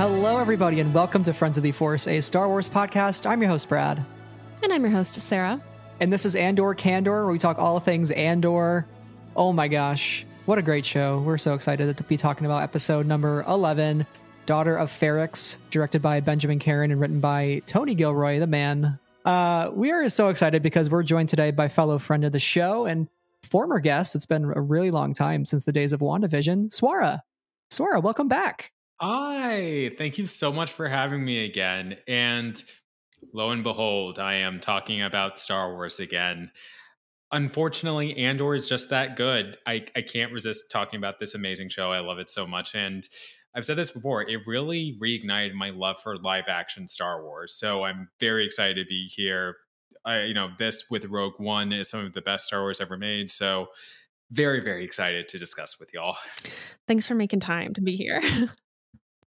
Hello, everybody, and welcome to Friends of the Force, a Star Wars podcast. I'm your host, Brad. And I'm your host, Sarah. And this is Andor Candor, where we talk all things Andor. Oh my gosh, what a great show. We're so excited to be talking about episode number 11, Daughter of Ferrix, directed by Benjamin Caron and written by Tony Gilroy, the man. We are so excited because we're joined today by fellow friend of the show and former guest. It's been a really long time since the days of WandaVision, Swara. Swara, welcome back. Hi, thank you so much for having me again. And lo and behold, I am talking about Star Wars again. Unfortunately, Andor is just that good. I can't resist talking about this amazing show. I love it so much. And I've said this before, it really reignited my love for live action Star Wars. So I'm very excited to be here. This with Rogue One is some of the best Star Wars ever made. So very, very excited to discuss with y'all. Thanks for making time to be here.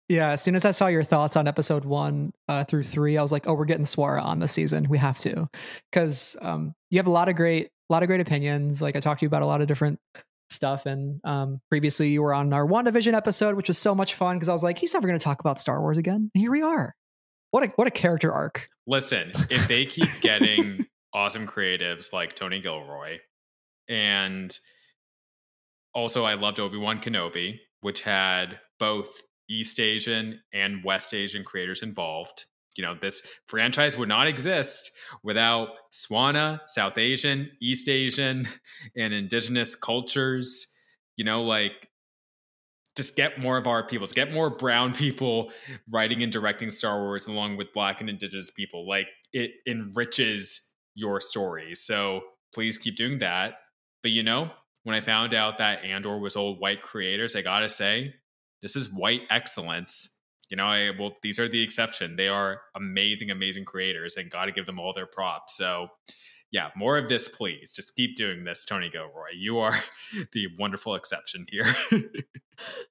Yeah, as soon as I saw your thoughts on episode 1 through 3, I was like, oh, we're getting Swara on this season. We have to. Because you have a lot of great opinions. Like, I talked to you about a lot of different stuff. And previously you were on our WandaVision episode, which was so much fun because I was like, he's never going to talk about Star Wars again. And here we are. What a character arc. Listen, if they keep getting awesome creatives like Tony Gilroy, and also I loved Obi-Wan Kenobi, which had both East Asian and West Asian creators involved. You know, this franchise would not exist without Swana, South Asian, East Asian, and indigenous cultures. You know, like, just get more of our peoples, get more brown people writing and directing Star Wars along with Black and indigenous people. Like, it enriches your story. So please keep doing that. But, you know, when I found out that Andor was all white creators, I gotta say, this is white excellence. You know, these are the exception. They are amazing, amazing creators and got to give them all their props. So yeah, more of this, please. Just keep doing this, Tony Gilroy. You are the wonderful exception here.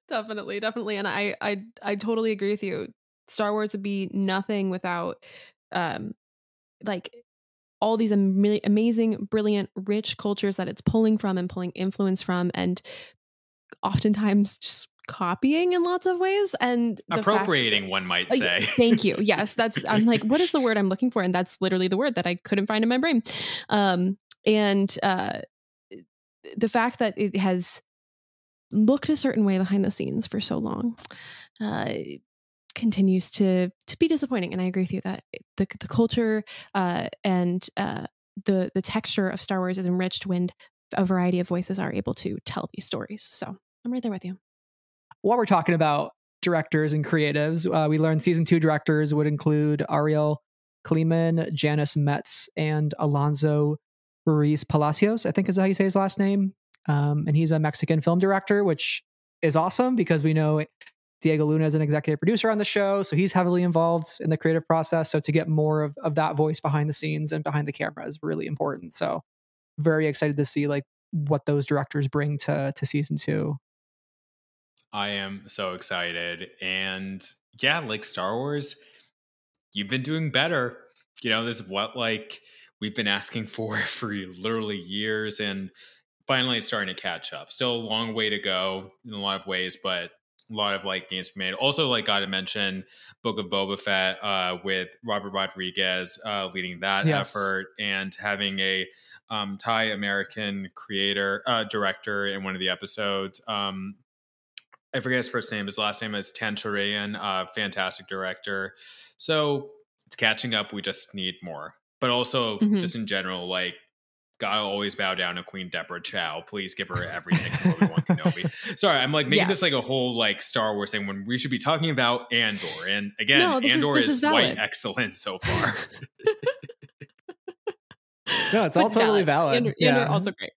Definitely. And I totally agree with you. Star Wars would be nothing without like all these amazing, brilliant, rich cultures that it's pulling from and pulling influence from, and oftentimes just copying in lots of ways and appropriating, one might say. Thank you. Yes, I'm like, what is the word I'm looking for? And that's literally the word that I couldn't find in my brain. The fact that it has looked a certain way behind the scenes for so long continues to be disappointing. And I agree with you that the culture and the texture of Star Wars is enriched when a variety of voices are able to tell these stories. So I'm right there with you. While we're talking about directors and creatives, we learned season 2 directors would include Ariel Kleeman, Janice Metz, and Alonso Ruiz Palacios, I think is how you say his last name. And he's a Mexican film director, which is awesome because we know Diego Luna is an executive producer on the show. So he's heavily involved in the creative process. So to get more of that voice behind the scenes and behind the camera is really important. So very excited to see like what those directors bring to season 2. I am so excited. And yeah, like Star Wars, you've been doing better. You know, this is what like we've been asking for literally years, and finally it's starting to catch up. Still a long way to go in a lot of ways, but a lot of like gains made. Also, like, gotta mention Book of Boba Fett with Robert Rodriguez leading that effort, and having a Thai American director in one of the episodes. I forget his first name. His last name is Tancharayan, fantastic director. So it's catching up. We just need more. But also, just in general, like, gotta always bow down to Queen Deborah Chow. Please give her everything from Obi-Wan Kenobi. Sorry, I'm like making this like a whole like Star Wars thing when we should be talking about Andor. And again, Andor is white excellence so far. No, it's all totally valid. Andor also great.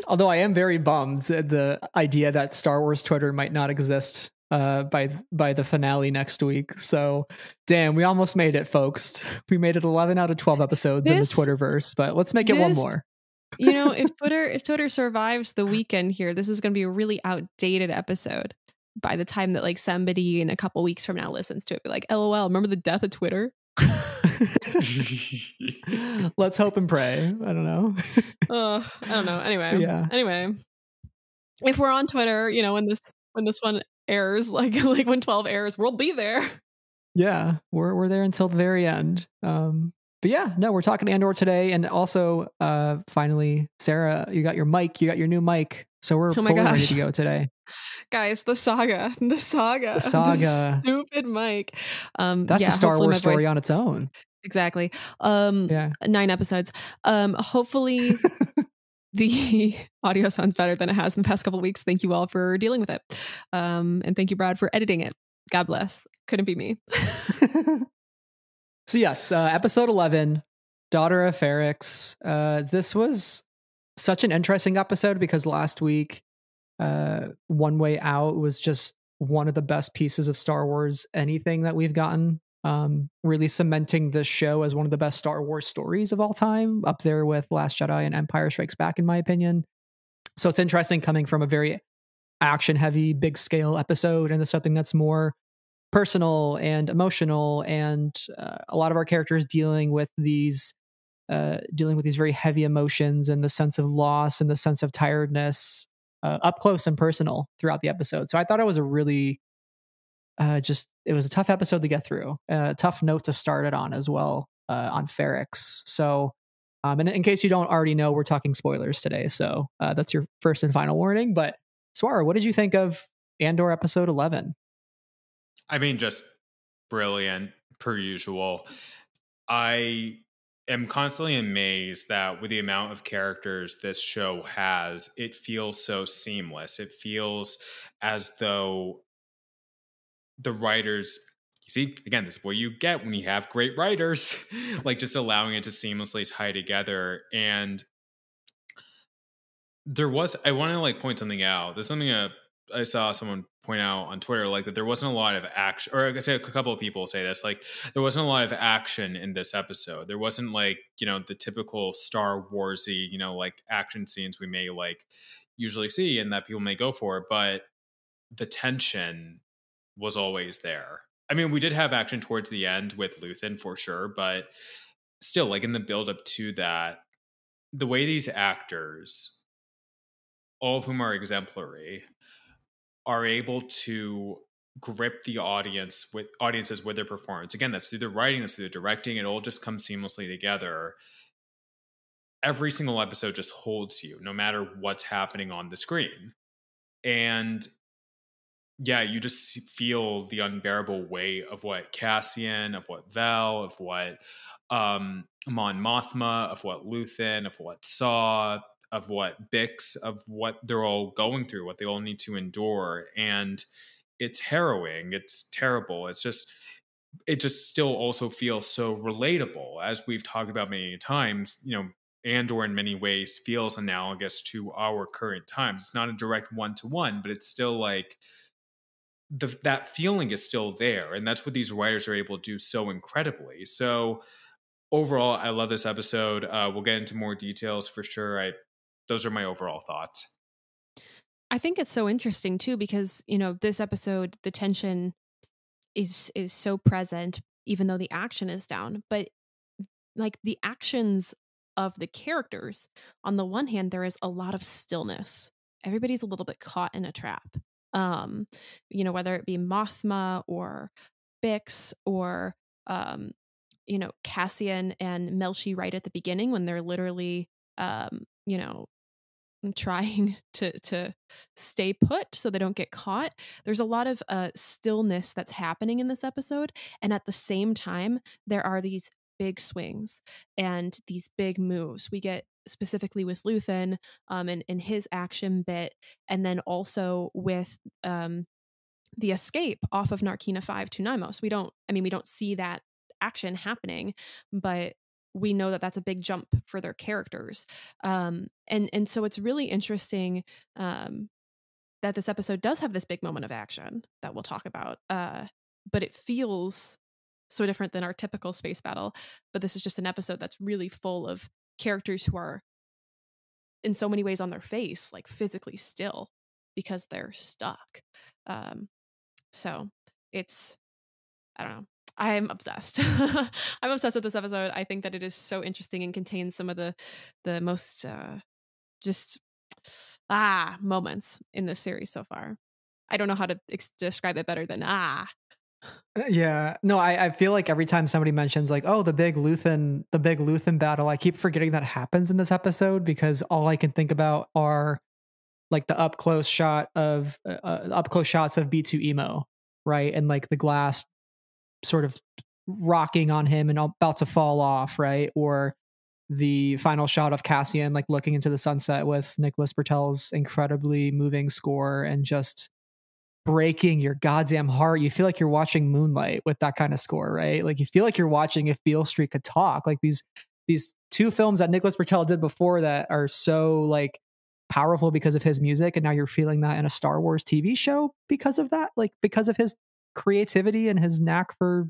Although I am very bummed at the idea that Star Wars Twitter might not exist by the finale next week. So, damn, we almost made it, folks. We made it 11 out of 12 episodes in the Twitterverse, but let's make it one more. You know, if Twitter survives the weekend here, this is going to be a really outdated episode by the time that like somebody in a couple weeks from now listens to it. Be like, LOL, remember the death of Twitter? Let's hope and pray. I don't know. I don't know. Anyway, if we're on Twitter, you know, when this one airs, like when 12 airs, we'll be there. Yeah, we're there until the very end. But yeah, no, we're talking Andor today, and also finally, Sarah, you got your mic, you got your new mic, so we're fully ready to go today. Guys, the saga, the stupid mic. That's a Star Wars story on its own. Exactly. 9 episodes. Hopefully the audio sounds better than it has in the past couple of weeks. Thank you all for dealing with it. And thank you, Brad, for editing it. God bless. Couldn't be me. So yes, episode 11, Daughter of Ferrix. This was such an interesting episode because last week, One Way Out was just one of the best pieces of Star Wars anything that we've gotten. Really cementing this show as one of the best Star Wars stories of all time, up there with Last Jedi and Empire Strikes Back, in my opinion. So it's interesting coming from a very action heavy, big scale episode into something that's more personal and emotional, and a lot of our characters dealing with these very heavy emotions and the sense of loss and the sense of tiredness up close and personal throughout the episode. So I thought it was a really it was a tough episode to get through, a tough note to start it on as well, on Ferrix. So and in case you don't already know, we're talking spoilers today, so that's your first and final warning. But Swara, what did you think of Andor episode 11? I mean, just brilliant per usual. I am constantly amazed that with the amount of characters this show has, it feels so seamless. It feels as though the writers, you see, again, this is what you get when you have great writers, like just allowing it to seamlessly tie together. And I want to like point something out. There's something I saw someone point out on Twitter, like that there wasn't a lot of action, or I guess a couple of people say this, like there wasn't a lot of action in this episode. There wasn't like, the typical Star Warsy, like action scenes we may like usually see and that people may go for, but the tension was always there. I mean, we did have action towards the end with Luthen for sure, but still, like in the build up to that, the way these actors, all of whom are exemplary, are able to grip the audiences with their performance. Again, that's through the writing, that's through the directing. It all just comes seamlessly together. Every single episode just holds you, no matter what's happening on the screen. And yeah, you just feel the unbearable weight of what Cassian, of what Val, of what Mon Mothma, of what Luthen, of what Saw, of what Bix, of what they're all going through, what they all need to endure. And it's harrowing. It's terrible. It just still also feels so relatable. As we've talked about many times, Andor in many ways feels analogous to our current times. It's not a direct one-to-one, but it's still like that feeling is still there. And that's what these writers are able to do so incredibly. So overall, I love this episode. We'll get into more details for sure. Those are my overall thoughts. I think it's so interesting too, because, this episode, the tension is so present, even though the action is down. But like the actions of the characters, on the one hand, there is a lot of stillness. Everybody's a little bit caught in a trap. Whether it be Mothma or Bix or, Cassian and Melshi right at the beginning when they're literally, trying to stay put so they don't get caught. There's a lot of stillness that's happening in this episode. And at the same time, there are these big swings and these big moves. We get specifically with Luthen in his action bit, and then also with the escape off of Narkina 5 to Naimos. We don't see that action happening, but we know that that's a big jump for their characters. And so it's really interesting that this episode does have this big moment of action that we'll talk about. But it feels so different than our typical space battle. But this is just an episode that's really full of characters who are in so many ways on their face, like physically still, because they're stuck. So it's, I don't know. I'm obsessed. I'm obsessed with this episode. I think that it is so interesting and contains some of the most moments in this series so far. I don't know how to describe it better than Yeah. No, I feel like every time somebody mentions like, oh, the big Luthen battle, I keep forgetting that happens in this episode because all I can think about are like the up close shots of B2 emo, right? And like the glass sort of rocking on him and about to fall off, right? Or the final shot of Cassian like looking into the sunset with Nicholas Bertel's incredibly moving score and just breaking your goddamn heart. You feel like you're watching Moonlight with that kind of score, right? Like you feel like you're watching If Beale Street Could Talk. Like these two films that Nicholas Bertel did before that are so like powerful because of his music, and now you're feeling that in a Star Wars TV show because of that, like because of his creativity and his knack for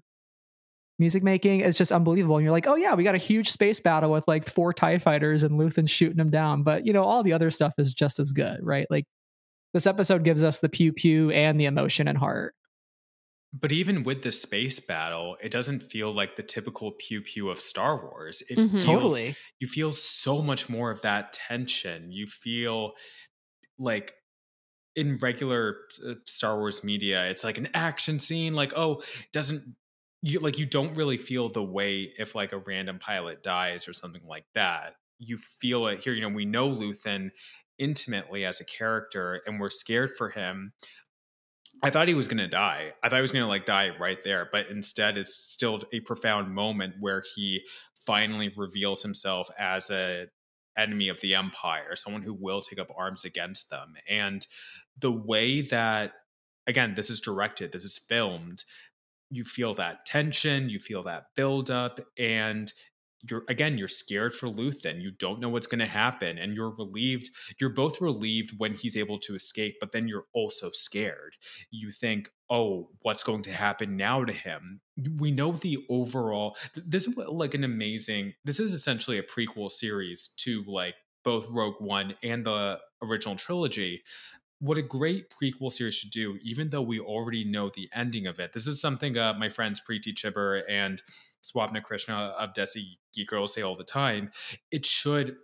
music making. It's just unbelievable. And you're like, oh yeah, we got a huge space battle with like 4 TIE fighters and Luthen shooting them down. But you know, all the other stuff is just as good, right? Like this episode gives us the pew pew and the emotion and heart. But even with the space battle, it doesn't feel like the typical pew pew of Star Wars. It feels, Totally. You feel so much more of that tension. You feel like in regular Star Wars media, it's like an action scene. Like, oh, it doesn't you don't really feel the weight if like a random pilot dies or something like that. You feel it here. You know, we know Luthen intimately as a character, and we're scared for him. I thought he was going to die. I thought he was going to like die right there, but instead it's still a profound moment where he finally reveals himself as a enemy of the Empire, someone who will take up arms against them. And the way that, again, this is directed, this is filmed, you feel that tension, you feel that buildup, and you're scared for Luthen. You don't know what's going to happen, and you're relieved. You're both relieved when he's able to escape, but then you're also scared. You think, oh, what's going to happen now to him? We know the overall. This is like an amazing. This is essentially a prequel series to like both Rogue One and the original trilogy. What a great prequel series should do, even though we already know the ending of it. This is something my friends Preeti Chibber and Swapna Krishna of Desi Geek Girl say all the time. It should,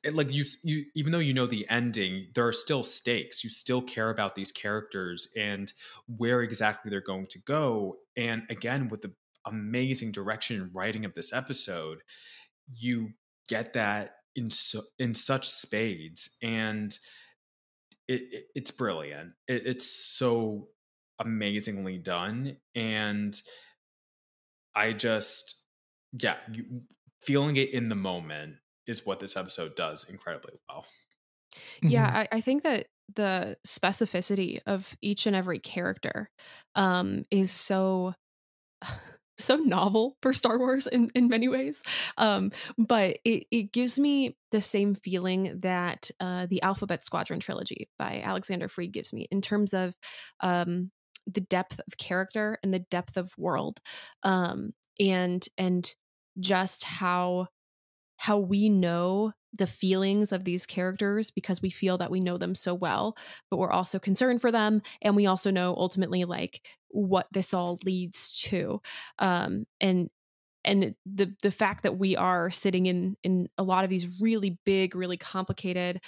like you, even though you know the ending, there are still stakes. You still care about these characters and where exactly they're going to go. And again, with the amazing direction and writing of this episode, you get that in such spades. And it's brilliant. It's so amazingly done, and I just, yeah, feeling it in the moment is what this episode does incredibly well. Yeah, I think that the specificity of each and every character is so so novel for Star Wars in many ways. But it gives me the same feeling that the Alphabet Squadron trilogy by Alexander Freed gives me in terms of the depth of character and the depth of world, and just how we know the feelings of these characters because we feel that we know them so well, but we're also concerned for them. And we also know ultimately like what this all leads to. And the fact that we are sitting in a lot of these really big, really complicated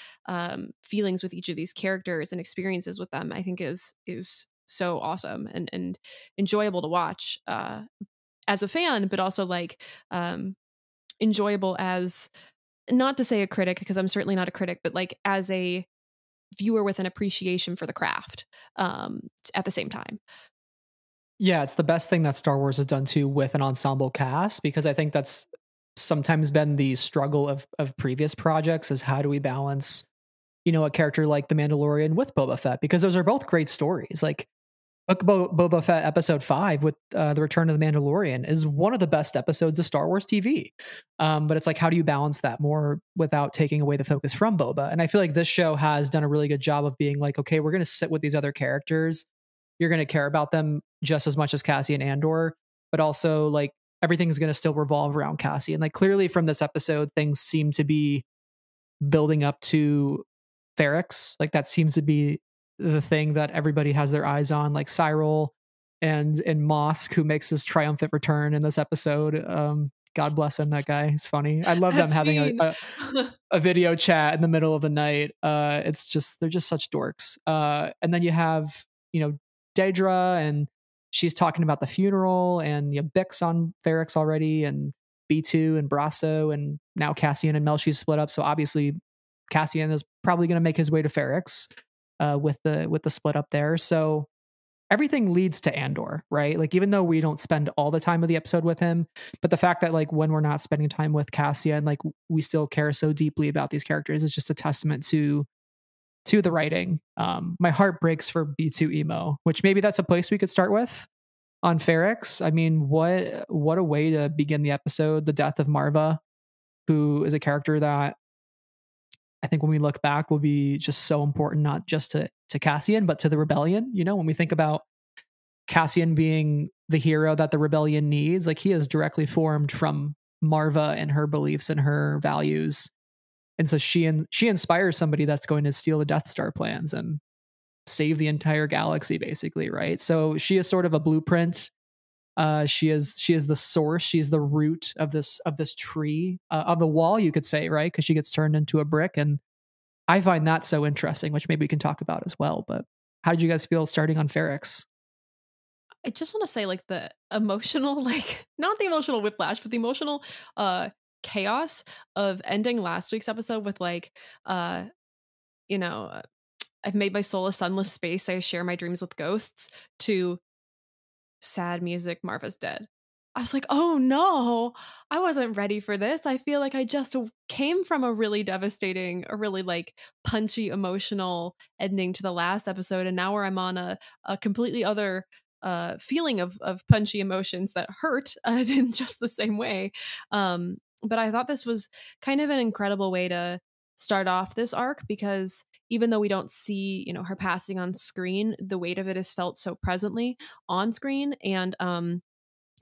feelings with each of these characters and experiences with them, I think is so awesome and enjoyable to watch as a fan, but also like enjoyable as, not to say a critic, because I'm certainly not a critic, but like as a viewer with an appreciation for the craft at the same time. Yeah, it's the best thing that Star Wars has done too with an ensemble cast, because I think that's sometimes been the struggle of previous projects is how do we balance, you know, a character like The Mandalorian with Boba Fett, because those are both great stories. Like Boba Fett episode 5 with the Return of the Mandalorian is one of the best episodes of Star Wars TV. But it's like, how do you balance that more without taking away the focus from Boba? And I feel like this show has done a really good job of being like, okay, we're going to sit with these other characters. You're going to care about them just as much as Cassian Andor, but also like everything's going to still revolve around Cassian. Like clearly from this episode, things seem to be building up to Ferrix. Like that seems to be the thing that everybody has their eyes on, like Cyril and Mosk, who makes his triumphant return in this episode. God bless him. That guy, he's funny. I love them having scene. a video chat in the middle of the night. It's just, they're just such dorks. And then you have, Daedra, and she's talking about the funeral, and you have Bix on Ferrix already, and B2 and Brasso, and now Cassian and Melshi split up. So obviously Cassian is probably going to make his way to Ferrix with the split up there. So everything leads to Andor, right? Like, even though we don't spend all the time of the episode with him, but the fact that like when we're not spending time with Cassian, like we still care so deeply about these characters is just a testament to the writing. My heart breaks for B2 emo, which maybe that's a place we could start with on Ferrix. I mean, what a way to begin the episode. The death of Marva, who is a character that I think when we look back will be just so important, not just to Cassian, but to the rebellion. When we think about Cassian being the hero that the rebellion needs, like he is directly formed from Marva and her beliefs and her values. And so she inspires somebody that's going to steal the Death Star plans and save the entire galaxy, basically, right? So she is sort of a blueprint. She is the source. She's the root of this tree, of the wall, you could say, right? Because she gets turned into a brick, and I find that so interesting, which maybe we can talk about as well. But how did you guys feel starting on Ferrix? I just want to say, like, the emotional, like, not the emotional whiplash, but the emotional chaos of ending last week's episode with like, I've made my soul a sunless space. I share my dreams with ghosts, to sad music, Marva's dead. I was like, oh no, I wasn't ready for this. I feel like I just came from a really devastating, a really like punchy, emotional ending to the last episode. And now where I'm on a completely other feeling of punchy emotions that hurt in just the same way. But I thought this was kind of an incredible way to start off this arc, because even though we don't see, her passing on screen, the weight of it is felt so presently on screen. And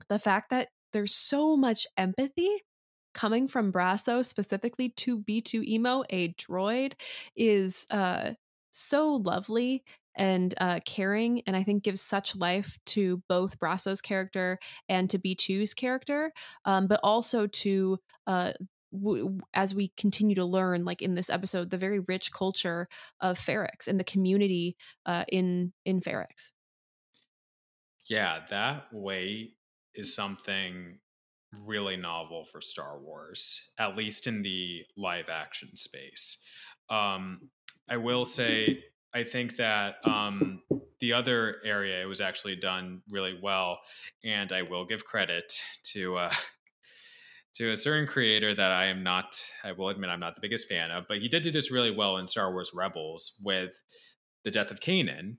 the fact that there's so much empathy coming from Brasso specifically to B2 Emo, a droid, is so lovely and caring, and I think gives such life to both Brasso's character and to B2's character, but also to as we continue to learn, like in this episode, the very rich culture of Ferrix and the community in Ferrix. Yeah, that weight is something really novel for Star Wars, at least in the live action space. I will say, I think that the other area, it was actually done really well, and I will give credit to a certain creator that I will admit I'm not the biggest fan of, but he did do this really well in Star Wars Rebels with the death of Kanan,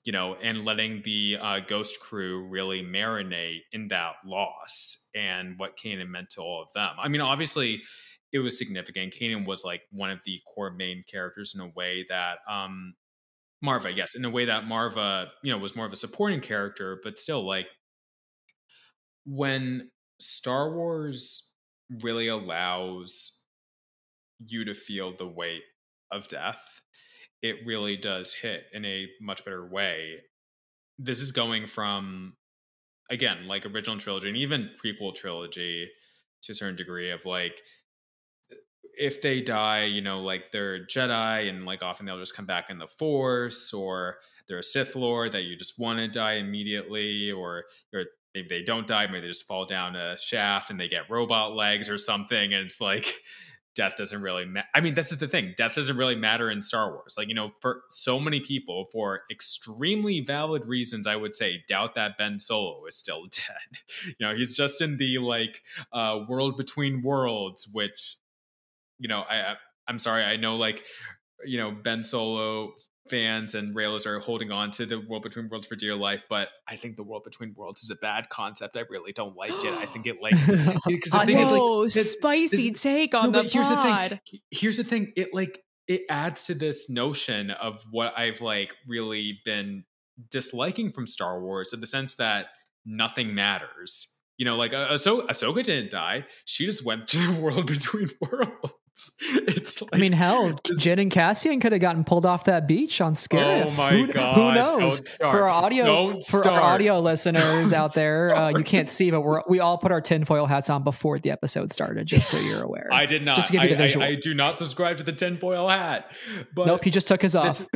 and letting the Ghost crew really marinate in that loss and what Kanan meant to all of them. I mean, obviously, it was significant. Kanan was like one of the core main characters in a way that Marva, yes, in a way that Marva, was more of a supporting character, but still, like, when Star Wars really allows you to feel the weight of death, it really does hit in a much better way. This is going from, again, like original trilogy and even prequel trilogy to a certain degree of like, if they die, like they're Jedi and like often they'll just come back in the Force, or they're a Sith Lord that you just want to die immediately, or maybe they don't die, maybe they just fall down a shaft and they get robot legs or something. And it's like, death doesn't really matter. I mean, this is the thing. Death doesn't really matter in Star Wars. Like, for so many people, for extremely valid reasons, I would say, doubt that Ben Solo is still dead. He's just in the like world between worlds, which, I'm sorry. I know, like, Ben Solo fans and railers are holding on to the world between worlds for dear life, but I think the world between worlds is a bad concept. I really don't like it. I think it like, because the thing is, like, spicy take on the pod. Here's the thing. It adds to this notion of what I've like really been disliking from Star Wars, in the sense that nothing matters. Like Ahsoka didn't die. She just went to the world between worlds. It's like, I mean, hell, Jin and Cassian could have gotten pulled off that beach on Scarif. Oh my God. Who knows? For our audio listeners out there, you can't see, but we all put our tinfoil hats on before the episode started, just so you're aware. I did not. Just to give you the visual. I do not subscribe to the tinfoil hat. But nope, he just took his off.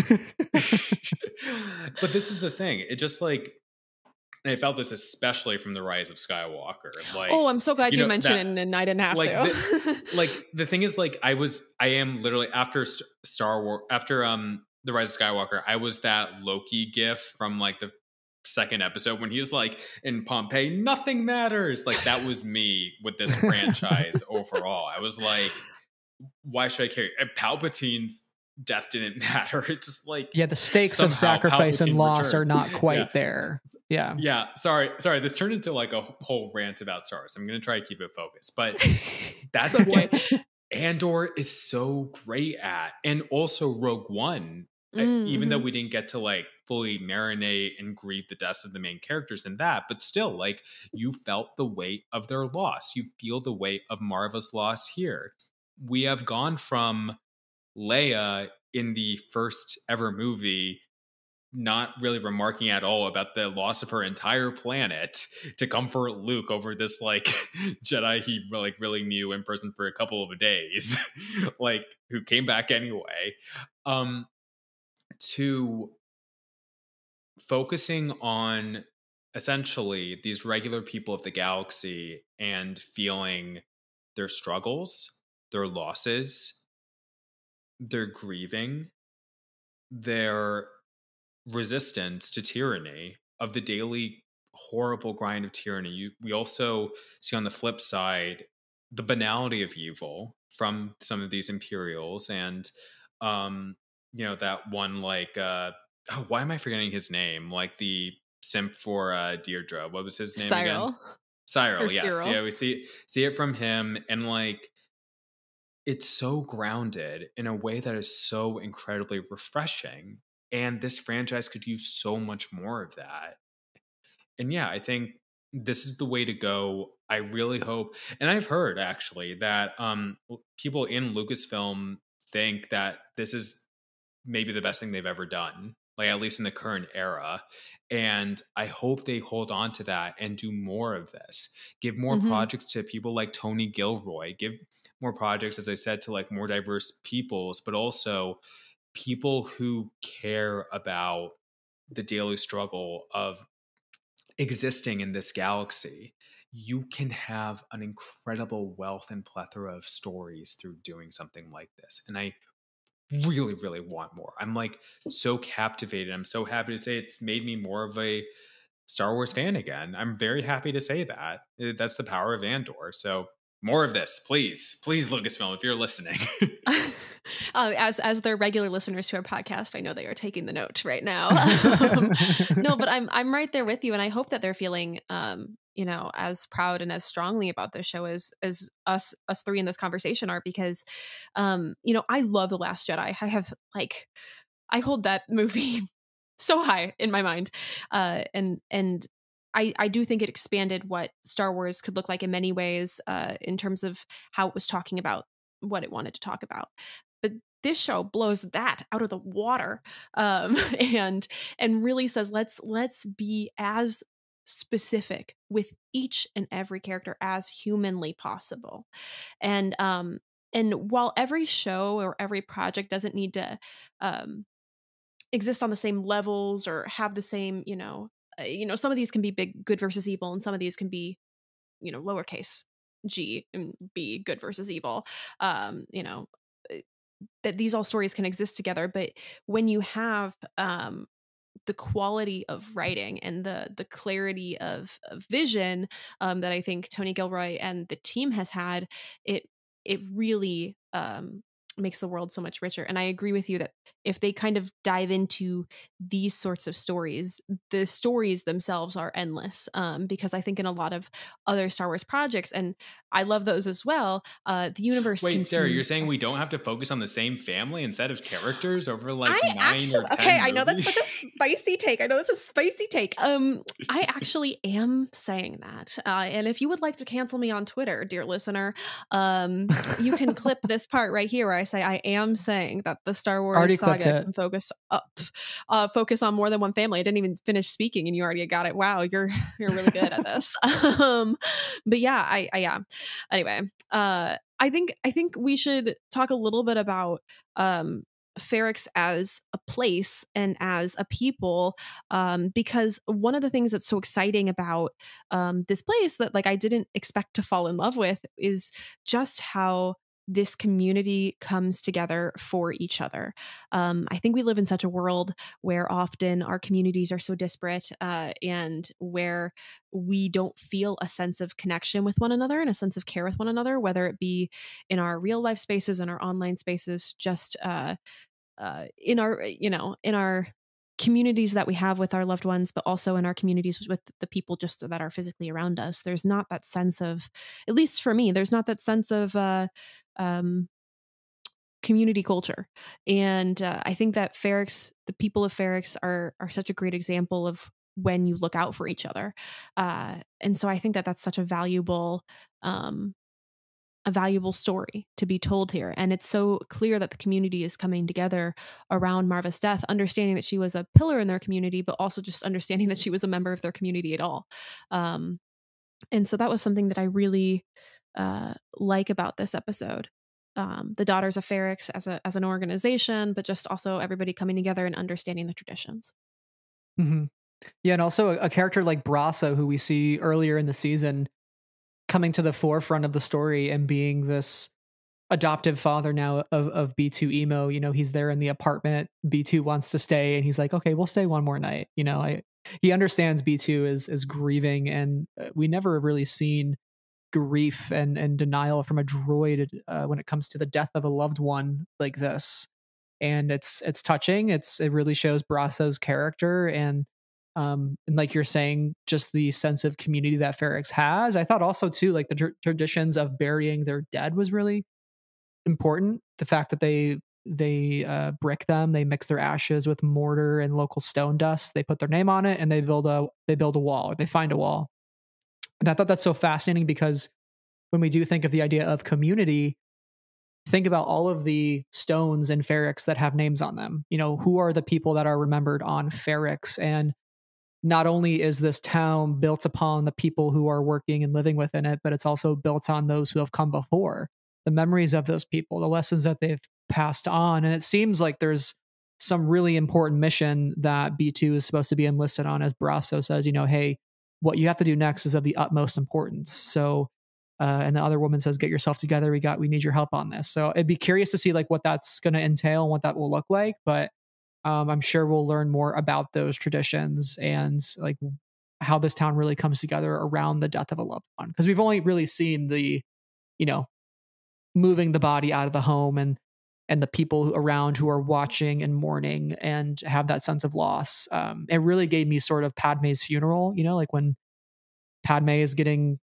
But this is the thing. It just like, and I felt this especially from the Rise of Skywalker. Like, oh, I'm so glad you mentioned it, and I didn't have to. The thing is, like, I am literally after Star Wars, after the Rise of Skywalker, I was that Loki gif from like the second episode when he was like, in Pompeii, nothing matters. Like, that was me with this franchise overall. I was like, why should I care? And Palpatine's death didn't matter. It just like, yeah, the stakes of sacrifice and loss are not quite there. Yeah. Sorry. This turned into like a whole rant about Star Wars. I'm going to try to keep it focused, but that's what Andor is so great at. And also Rogue One, even though we didn't get to like fully marinate and grieve the deaths of the main characters in that, but still, like, you felt the weight of their loss. You feel the weight of Marva's loss here. We have gone from Leia in the first ever movie not really remarking at all about the loss of her entire planet to comfort Luke over this like Jedi he like really knew in person for a couple of days, like, who came back anyway, to focusing on essentially these regular people of the galaxy and feeling their struggles, their losses, their grieving, their resistance to tyranny, of the daily horrible grind of tyranny. We also see on the flip side the banality of evil from some of these Imperials, and that one like why am I forgetting his name? Like the simp for Deirdre. What was his name Cyril. again? Cyril, yes. Cyril. Yeah, we see it from him, and like, it's so grounded in a way that is so incredibly refreshing. And this franchise could use so much more of that. And yeah, I think this is the way to go. I really hope, and I've heard actually that people in Lucasfilm think that this is maybe the best thing they've ever done, like at least in the current era. And I hope they hold on to that and do more of this. Give more projects to people like Tony Gilroy. Give more projects, as I said, to like more diverse peoples, but also people who care about the daily struggle of existing in this galaxy. You can have an incredible wealth and plethora of stories through doing something like this. And I really, really want more. I'm like so captivated. I'm so happy to say it's made me more of a Star Wars fan again. I'm very happy to say that. That's the power of Andor. So more of this, please, Lucasfilm, if you're listening. As their regular listeners to our podcast, I know they are taking the note right now. No, but I'm right there with you, and I hope that they're feeling as proud and as strongly about this show as us three in this conversation are, because I love The Last Jedi. I hold that movie so high in my mind, and I do think it expanded what Star Wars could look like in many ways, in terms of how it was talking about what it wanted to talk about. But this show blows that out of the water, and really says let's be as specific with each and every character as humanly possible. And while every show or every project doesn't need to exist on the same levels or have the same, some of these can be big good versus evil, and some of these can be, lowercase g and b, good versus evil. That these all stories can exist together. But when you have the quality of writing and the clarity of vision that I think Tony Gilroy and the team has had, it really makes the world so much richer. And I agree with you that if they kind of dive into these sorts of stories, the stories themselves are endless, because I think in a lot of other Star Wars projects, and I love those as well. The universe can Wait, Sarah, seem you're saying we don't have to focus on the same family and set of characters over like I 9 or 10 okay, I know that's movies? such a spicy take. I know that's a spicy take. I actually am saying that. And if you would like to cancel me on Twitter, dear listener, you can clip this part right here where I say I am saying that the Star Wars Already clipped saga it. can focus on more than one family. I didn't even finish speaking and you already got it. Wow, you're really good at this. But yeah, I yeah. Anyway, I think we should talk a little bit about Ferrix as a place and as a people, because one of the things that's so exciting about this place that like I didn't expect to fall in love with is just how this community comes together for each other. I think we live in such a world where often our communities are so disparate, and where we don't feel a sense of connection with one another and a sense of care with one another, whether it be in our real life spaces and our online spaces, just in our in our communities that we have with our loved ones, but also in our communities with the people just that are physically around us. There's not that sense of, at least for me, there's not that sense of um, community culture. And I think that Ferrix, the people of Ferrix, are such a great example of when you look out for each other. And so I think that that's such a valuable story to be told here. And it's so clear that the community is coming together around Marva's death, understanding that she was a pillar in their community, but also just understanding that she was a member of their community at all. And so that was something that I really like about this episode. The Daughters of Ferrix as an organization, but just also everybody coming together and understanding the traditions. Mm-hmm. Yeah, and also a character like Brasso, who we see earlier in the season, coming to the forefront of the story and being this adoptive father now of B2 Emo. You know, he's there in the apartment. B2 wants to stay, and he's like, "Okay, we'll stay one more night." You know, he understands B2 is grieving, and we never really seen grief and denial from a droid when it comes to the death of a loved one like this. And it's touching. It really shows Brasso's character, and like you're saying, just the sense of community that Ferrix has. I thought also too, like the traditions of burying their dead was really important. The fact that they brick them, they mix their ashes with mortar and local stone dust, they put their name on it, and they build a wall, or they find a wall. And I thought that's so fascinating because when we do think of the idea of community, think about all of the stones in Ferrix that have names on them. You know, who are the people that are remembered on Ferrix? And not only is this town built upon the people who are working and living within it, but it's also built on those who have come before, the memories of those people, the lessons that they've passed on. And it seems like there's some really important mission that B2 is supposed to be enlisted on, as Brasso says, you know, hey, what you have to do next is of the utmost importance. So, and the other woman says, get yourself together. We need your help on this. So I'd be curious to see like what that's going to entail and what that will look like. But I'm sure we'll learn more about those traditions and like how this town really comes together around the death of a loved one. Because we've only really seen the, you know, moving the body out of the home and the people around who are watching and mourning and have that sense of loss. It really gave me sort of Padme's funeral, you know, like when Padme is getting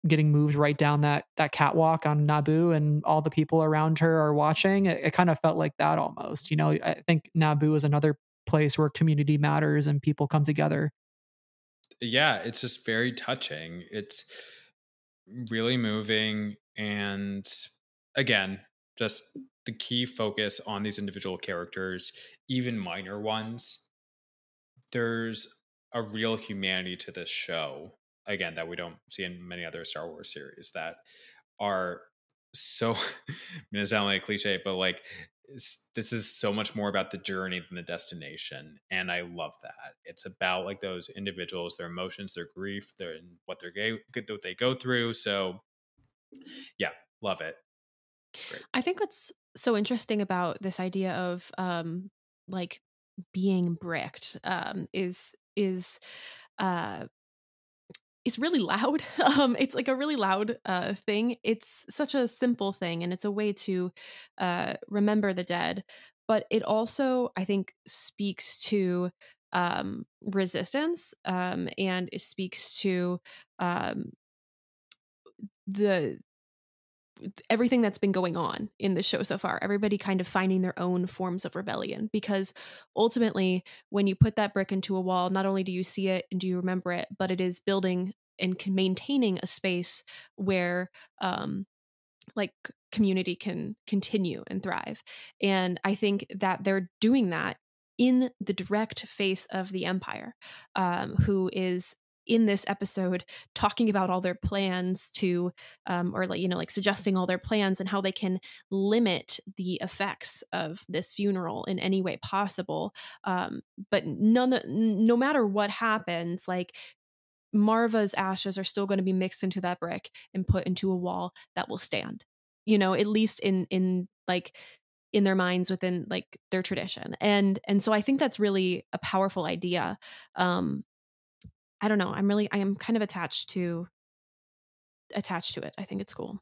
moved right down that catwalk on Naboo and all the people around her are watching. It kind of felt like that almost. You know, I think Naboo is another place where community matters and people come together. Yeah, it's just very touching. It's really moving. And again, just the key focus on these individual characters, even minor ones. There's a real humanity to this show, again, that we don't see in many other Star Wars series that are so I'm gonna sound like a cliche, but like this is so much more about the journey than the destination, and I love that. It's about like those individuals, their emotions, their grief, their what they go through. So yeah, love it. It's great. I think what's so interesting about this idea of like being bricked uh is really loud. It's like a really loud thing. It's such a simple thing, and it's a way to remember the dead. But it also, I think, speaks to resistance, and it speaks to um, the everything that's been going on in the show so far, everybody kind of finding their own forms of rebellion, because ultimately when you put that brick into a wall, not only do you see it and do you remember it, but it is building and maintaining a space where like community can continue and thrive. And I think that they're doing that in the direct face of the Empire, who is in this episode talking about all their plans to or like, you know, like suggesting all their plans and how they can limit the effects of this funeral in any way possible. But no matter what happens, like Marva's ashes are still going to be mixed into that brick and put into a wall that will stand, you know, at least in like in their minds, within like their tradition. And so I think that's really a powerful idea. I don't know. I am kind of attached to it. I think it's cool.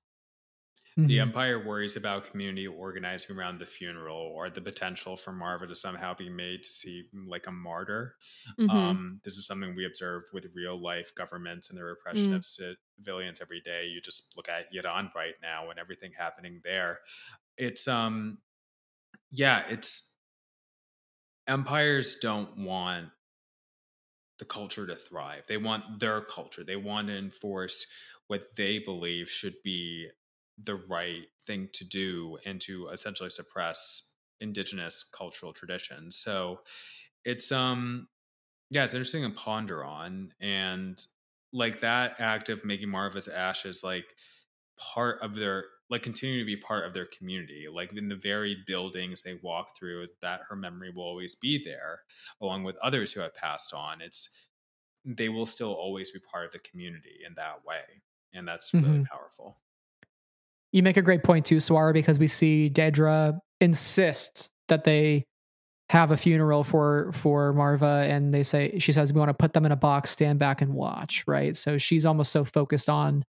The Empire worries about community organizing around the funeral, or the potential for Marva to somehow be made to seem like a martyr. This is something we observe with real life governments and the repression of civilians every day. You just look at Iran right now and everything happening there. It's it's empires don't want the culture to thrive. They want their culture. They want to enforce what they believe should be the right thing to do, and to essentially suppress indigenous cultural traditions. So it's it's interesting to ponder on. And like that act of making Marva's ashes like part of their, like, continue to be part of their community, like in the very buildings they walk through, that her memory will always be there along with others who have passed on. They will still always be part of the community in that way, and that's really powerful. You make a great point too, Swara, because we see Daedra insist that they have a funeral for Marva, and she says, we want to put them in a box, stand back and watch, right? So she's almost so focused on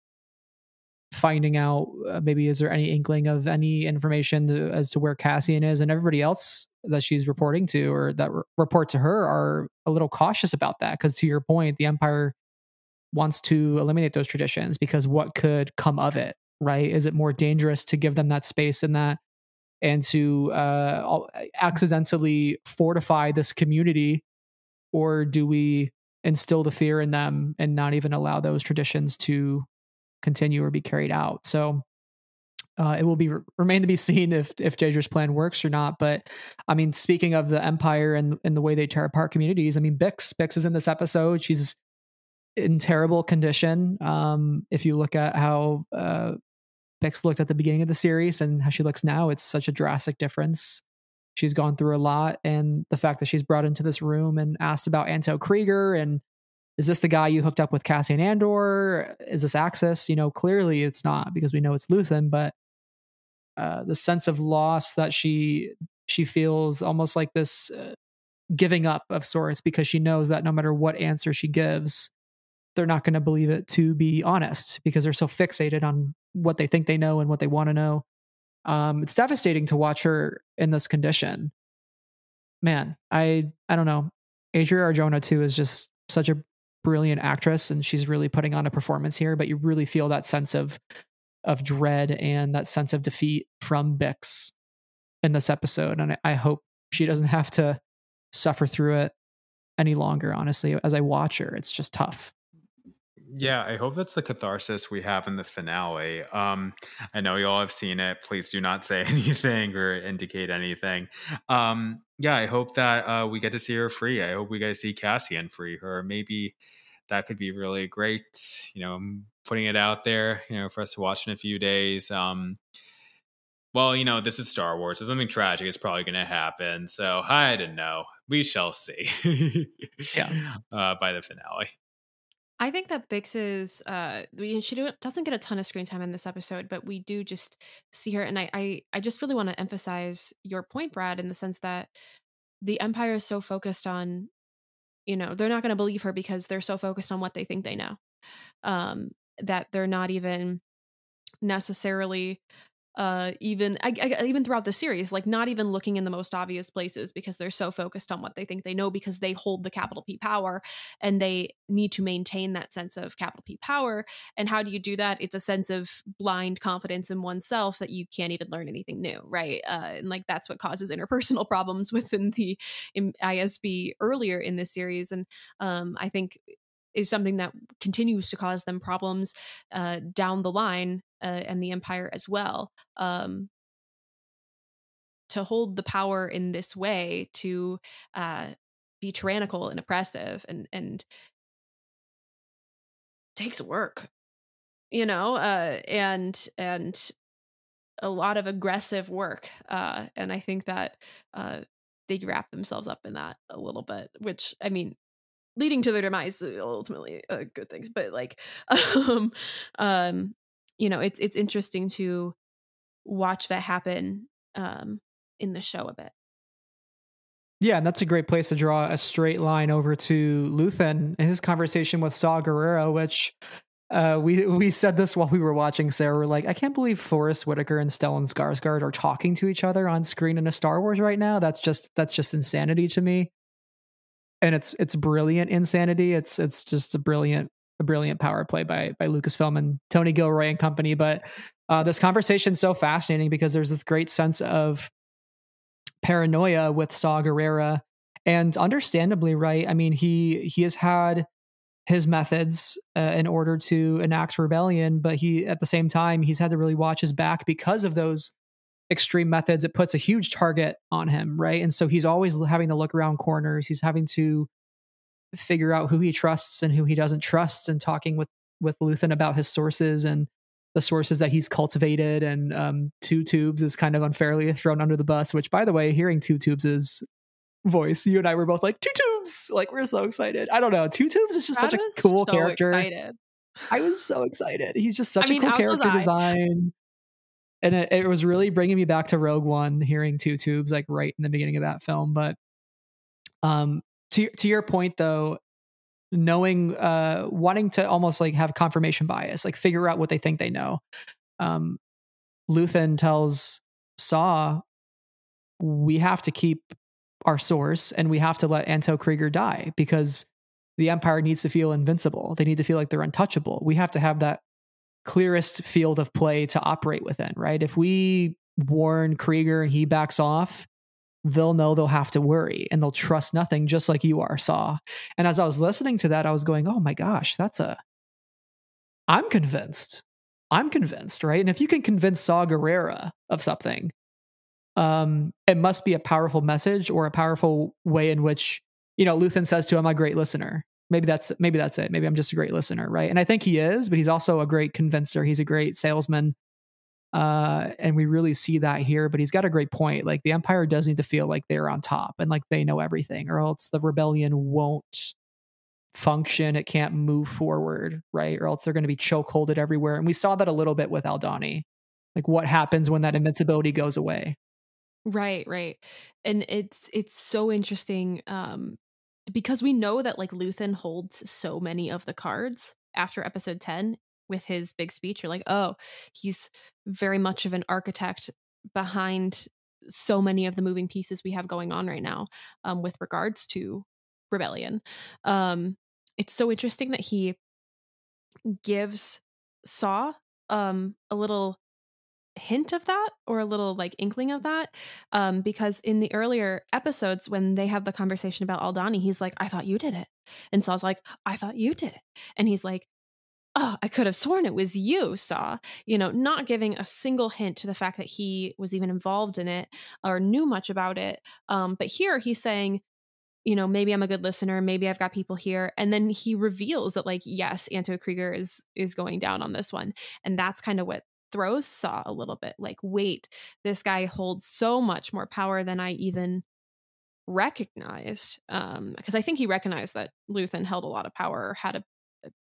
finding out maybe is there any inkling of any information as to where Cassian is, and everybody else that she's reporting to or that report to her are a little cautious about that, because to your point, the Empire wants to eliminate those traditions because what could come of it, right? Is it more dangerous to give them that space and to accidentally fortify this community, or do we instill the fear in them and not even allow those traditions to continue or be carried out? So it will remain to be seen if Daedra's plan works or not. But I mean, speaking of the Empire and the way they tear apart communities, I mean, Bix is in this episode. She's in terrible condition. If you look at how Bix looked at the beginning of the series and how she looks now, it's such a drastic difference. She's gone through a lot, and the fact that she's brought into this room and asked about Anto Krieger and is this the guy you hooked up with Cassian Andor? Is this Axis? You know, clearly it's not, because we know it's Luthen, but the sense of loss that she feels, almost like this giving up of sorts, because she knows that no matter what answer she gives, they're not going to believe it to be honest, because they're so fixated on what they think they know and what they want to know. It's devastating to watch her in this condition. Man, I don't know. Adria Arjona too is just such a brilliant actress, and she's really putting on a performance here, but you really feel that sense of dread and that sense of defeat from Bix in this episode. And I hope she doesn't have to suffer through it any longer. Honestly, as I watch her, it's just tough. Yeah, I hope that's the catharsis we have in the finale. I know you all have seen it. Please do not say anything or indicate anything. I hope that we get to see her free. I hope we get to see Cassian free her. Maybe that could be really great. You know, I'm putting it out there, you know, for us to watch in a few days. Well, you know, this is Star Wars. So something tragic is probably going to happen. So I don't know. We shall see. By the finale. I think that Bix is, she doesn't get a ton of screen time in this episode, but we do just see her. And I just really want to emphasize your point, Brad, in the sense that the Empire is so focused on, you know, they're not going to believe her because they're so focused on what they think they know, that they're not even necessarily even throughout the series, like not even looking in the most obvious places because they're so focused on what they think they know because they hold the capital P power and they need to maintain that sense of capital P power. And how do you do that? It's a sense of blind confidence in oneself that you can't even learn anything new, right? And like that's what causes interpersonal problems within the ISB earlier in this series. And I think is something that continues to cause them problems down the line, and the Empire as well. To hold the power in this way, to be tyrannical and oppressive, and takes work, and a lot of aggressive work. And I think that they wrap themselves up in that a little bit, which I mean, leading to their demise, ultimately good things, but like it's interesting to watch that happen in the show a bit. Yeah, and that's a great place to draw a straight line over to Luthen and his conversation with Saw Gerrera, which we said this while we were watching, Sarah. We're like, I can't believe Forrest Whitaker and Stellan Skarsgård are talking to each other on screen in a Star Wars right now. That's just insanity to me. And it's brilliant insanity. It's just a brilliant power play by Lucasfilm and Tony Gilroy and company. But this conversation's so fascinating because there's this great sense of paranoia with Saw Gerrera, and understandably, right? I mean, he has had his methods in order to enact rebellion, but he at the same time he's had to really watch his back because of those extreme methods. It puts a huge target on him, right? And so he's always having to look around corners. He's having to figure out who he trusts and who he doesn't trust, and talking with Luthen about his sources and the sources that he's cultivated. And Two Tubes is kind of unfairly thrown under the bus, which, by the way, hearing Two Tubes' voice, you and I were both like, Two Tubes! Like, we're so excited. I don't know. Two Tubes is just such a cool character. Excited. I was so excited. He's just such a cool character design. And it was really bringing me back to Rogue One, hearing Two Tubes like right in the beginning of that film. But to your point, though, knowing, wanting to almost like have confirmation bias, like figure out what they think they know. Luthen tells Saw, we have to keep our source and we have to let Anto Krieger die because the Empire needs to feel invincible. They need to feel like they're untouchable. We have to have that clearest field of play to operate within, right? If we warn Krieger and he backs off, they'll know they'll have to worry and they'll trust nothing, just like you are, Saw. And as I was listening to that, I was going, oh my gosh, I'm convinced, right? And if you can convince Saw Gerrera of something, it must be a powerful message or a powerful way in which, Luthen says to him, I'm a great listener. Maybe that's it. Maybe I'm just a great listener, right? And I think he is, but he's also a great convincer. He's a great salesman. And we really see that here, but he's got a great point. Like, the Empire does need to feel like they're on top and like they know everything, or else the rebellion won't function. It can't move forward, right? Or else they're going to be chokeholded everywhere. And we saw that a little bit with Aldhani. Like, what happens when that invincibility goes away? Right. And it's so interesting, because we know that like Luthen holds so many of the cards after episode 10 with his big speech. You're like, oh, he's very much of an architect behind so many of the moving pieces we have going on right now, with regards to rebellion. It's so interesting that he gives Saw a little hint of that, or a little like inkling of that, because in the earlier episodes when they have the conversation about Aldhani, he's like, I thought you did it, and Saw's like, I thought you did it, and he's like, oh, I could have sworn it was you, Saw, not giving a single hint to the fact that he was even involved in it or knew much about it. But here he's saying, maybe I'm a good listener, maybe I've got people here, and then he reveals that like, yes, Anto Krieger is going down on this one, and that's kind of what throws Saw a little bit. Like, wait, this guy holds so much more power than I even recognized, because I think he recognized that Luthen held a lot of power, or had a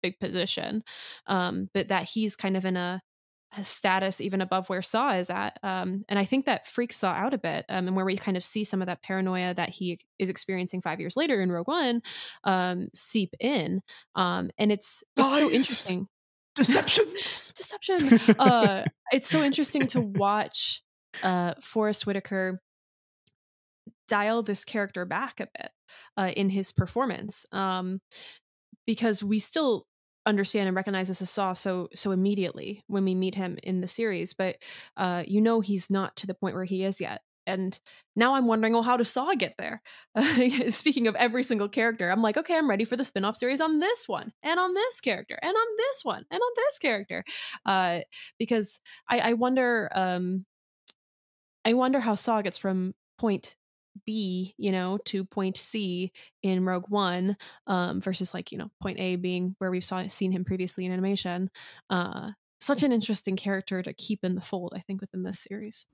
big position, but that he's kind of in a status even above where Saw is at, and I think that freaks Saw out a bit, and where we kind of see some of that paranoia that he is experiencing 5 years later in Rogue One seep in, and it's so interesting. Deceptions. Deception. It's so interesting to watch Forrest Whitaker dial this character back a bit in his performance, because we still understand and recognize this as Saw so immediately when we meet him in the series, but he's not to the point where he is yet. And now I'm wondering, well, how does Saw get there? Speaking of every single character, I'm like, okay, I'm ready for the spin-off series on this one, and on this character, and on this one, and on this character, because I wonder how Saw gets from point B, to point C in Rogue One, versus point A being where we've seen him previously in animation. Such an interesting character to keep in the fold, I think, within this series.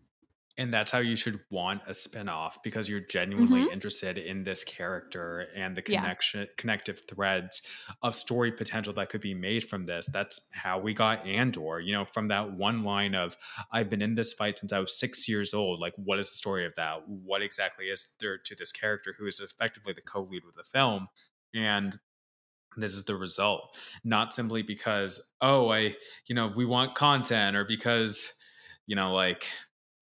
And that's how you should want a spinoff, because you're genuinely interested in this character and the connective threads of story potential that could be made from this. That's how we got Andor, from that one line of, I've been in this fight since I was 6 years old. Like, what is the story of that? What exactly is there to this character who is effectively the co-lead with the film? And this is the result, not simply because, we want content, or because,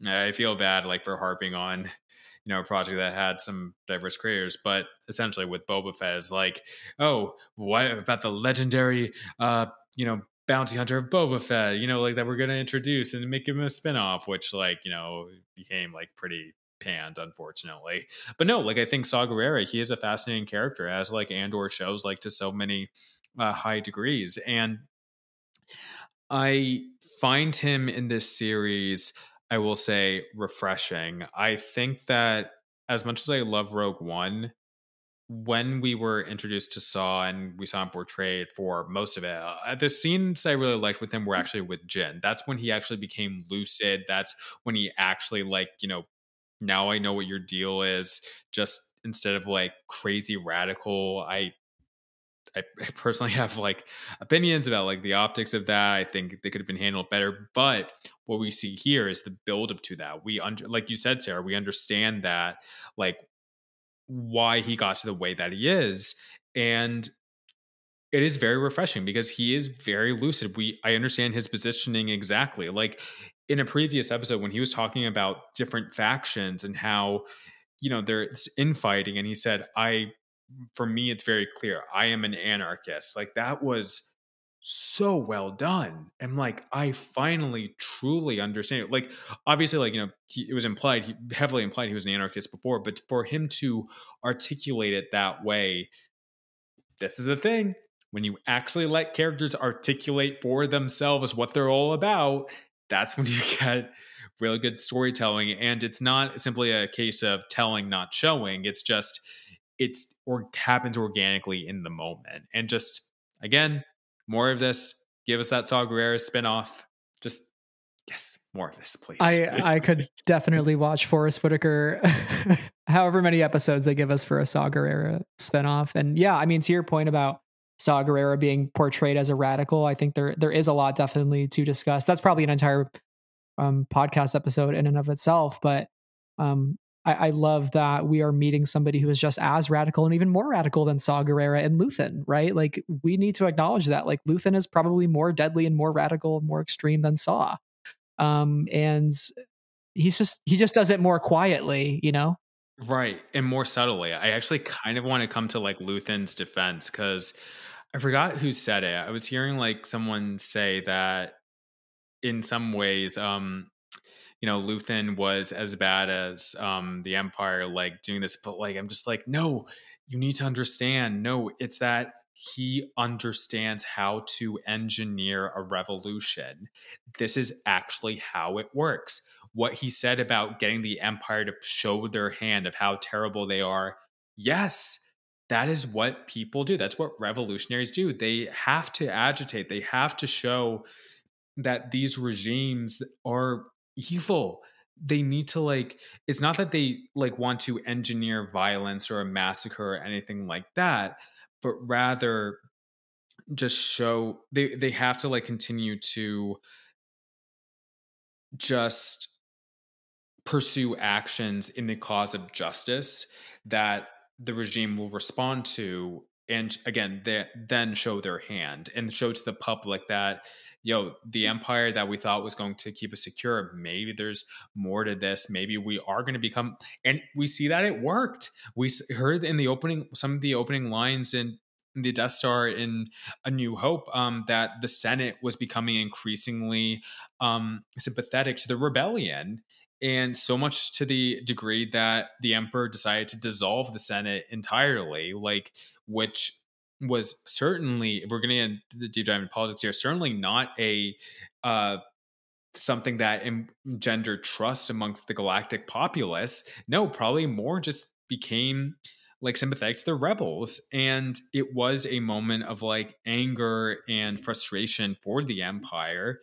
I feel bad for harping on, a project that had some diverse creators, but essentially with Boba Fett is oh, what about the legendary, bounty hunter of Boba Fett, that we're going to introduce and make him a spinoff, which became pretty panned, unfortunately. But no, I think Saw Gerrera, he is a fascinating character, as Andor shows to so many high degrees. And I find him in this series, I will say, refreshing. I think that as much as I love Rogue One, when we were introduced to Saw and we saw him portrayed for most of it, the scenes I really liked with him were actually with Jin. That's when he actually became lucid. That's when he actually now I know what your deal is. Just instead of crazy radical, I personally have opinions about the optics of that. I think they could have been handled better. But what we see here is the build up to that. We like you said, Sarah, we understand that why he got to the way that he is. And it is very refreshing because he is very lucid. I understand his positioning exactly. In a previous episode when he was talking about different factions and how, there's infighting, and he said, for me, it's very clear, I am an anarchist. That was so well done. And I finally truly understand it. Obviously, it was heavily implied he was an anarchist before, but for him to articulate it that way, this is the thing. When you actually let characters articulate for themselves what they're all about, that's when you get really good storytelling. And it's not simply a case of telling, not showing. It's just, happens organically in the moment. And just, again, more of this. Give us that Saw Gerrera spinoff. Just, yes, more of this, please. I could definitely watch Forrest Whitaker, however many episodes they give us for a Saw Gerrera spinoff. And yeah, I mean, to your point about Saw Gerrera being portrayed as a radical, I think there is a lot definitely to discuss. That's probably an entire podcast episode in and of itself. But I love that we are meeting somebody who is just as radical and even more radical than Saw Gerrera and Luthen, right? We need to acknowledge that Luthen is probably more deadly and more radical, more extreme than Saw. And he just does it more quietly, Right. And more subtly. I actually kind of want to come to Luthen's defense, because I forgot who said it. I was hearing someone say that in some ways, Luthen was as bad as the Empire, doing this, but I'm just no, you need to understand. No, it's that he understands how to engineer a revolution. This is actually how it works. What he said about getting the Empire to show their hand of how terrible they are, yes, that is what people do. That's what revolutionaries do. They have to agitate. They have to show that these regimes are evil. They need to it's not that they want to engineer violence or a massacre or anything like that, but rather just show they have to continue to just pursue actions in the cause of justice that the regime will respond to and again, they then show their hand and show to the public that, the empire that we thought was going to keep us secure, maybe there's more to this. Maybe we are going to become, and we see that it worked. We heard in the opening, some of the opening lines in the Death Star in A New Hope, that the Senate was becoming increasingly sympathetic to the rebellion. And so much to the degree that the emperor decided to dissolve the Senate entirely, which was certainly, if we're going to deep dive into politics here, certainly not a something that engendered trust amongst the galactic populace. No, probably more just became sympathetic to the rebels. And it was a moment of anger and frustration for the Empire.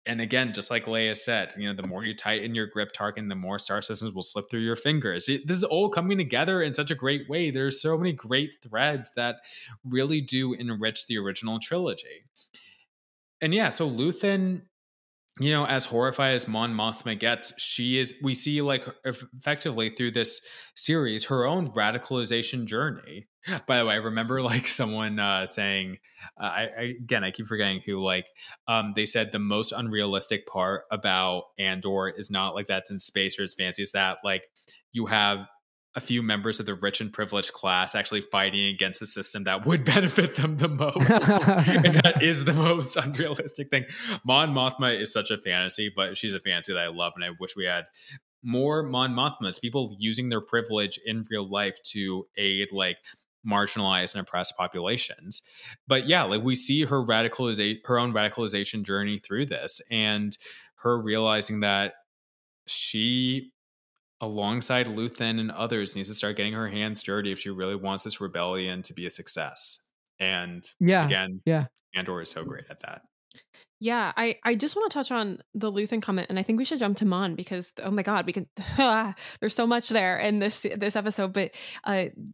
And again, just like Leia said, the more you tighten your grip, Tarkin, the more star systems will slip through your fingers. This is all coming together in such a great way. There's so many great threads that really do enrich the original trilogy. And yeah, so Luthen, as horrified as Mon Mothma gets, we see effectively through this series, her own radicalization journey. By the way, I remember someone saying, I keep forgetting who, they said the most unrealistic part about Andor is not that's in space or it's fancy, is that you have a few members of the rich and privileged class actually fighting against the system that would benefit them the most. And that is the most unrealistic thing. Mon Mothma is such a fantasy, but she's a fantasy that I love, and I wish we had more Mon Mothmas, people using their privilege in real life to aid marginalized and oppressed populations. But yeah, we see her own radicalization journey through this, and her realizing that she, alongside Luthen and others, needs to start getting her hands dirty if she really wants this rebellion to be a success. And again, Andor is so great at that. Yeah, I just want to touch on the Luthen comment, and I think we should jump to Mon because, oh my God, we can. There's so much there in this episode. But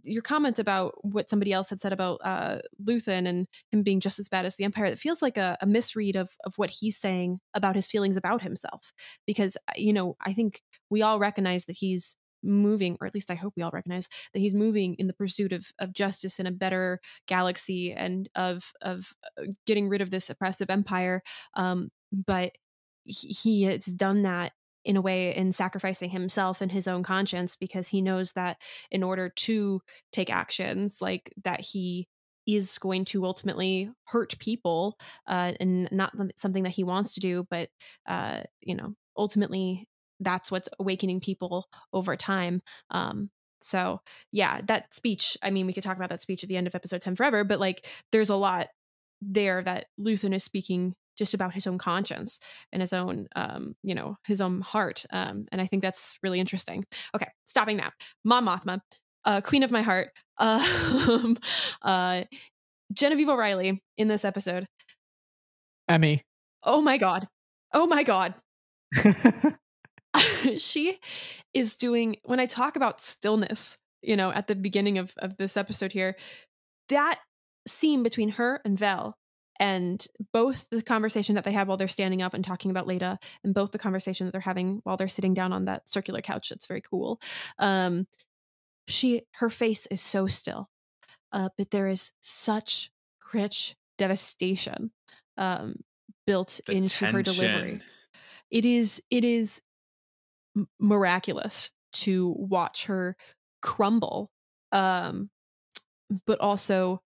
your comment about what somebody else had said about Luthen and him being just as bad as the Empire, it feels like a misread of what he's saying about his feelings about himself. Because I think we all recognize that he's moving, or at least I hope we all recognize that he's moving in the pursuit of justice in a better galaxy and of getting rid of this oppressive empire. But he has done that in a way in sacrificing himself and his own conscience, because he knows that in order to take actions that, he is going to ultimately hurt people, and not something that he wants to do, but ultimately that's what's awakening people over time. So yeah, that speech, I mean, we could talk about that speech at the end of episode 10 forever, but there's a lot there that Luthen is speaking just about his own conscience and his own, his own heart. And I think that's really interesting. Okay. Stopping that. Mon Mothma, queen of my heart, Genevieve O'Reilly in this episode. Emmy. Oh my God. She is doing, when I talk about stillness, at the beginning of this episode here, that scene between her and Vel, and both the conversation that they have while they're standing up and talking about Leda, and both the conversation that they're having while they're sitting down on that circular couch that's very cool. Her face is so still, but there is such rich devastation built into her delivery. It is miraculous to watch her crumble, but also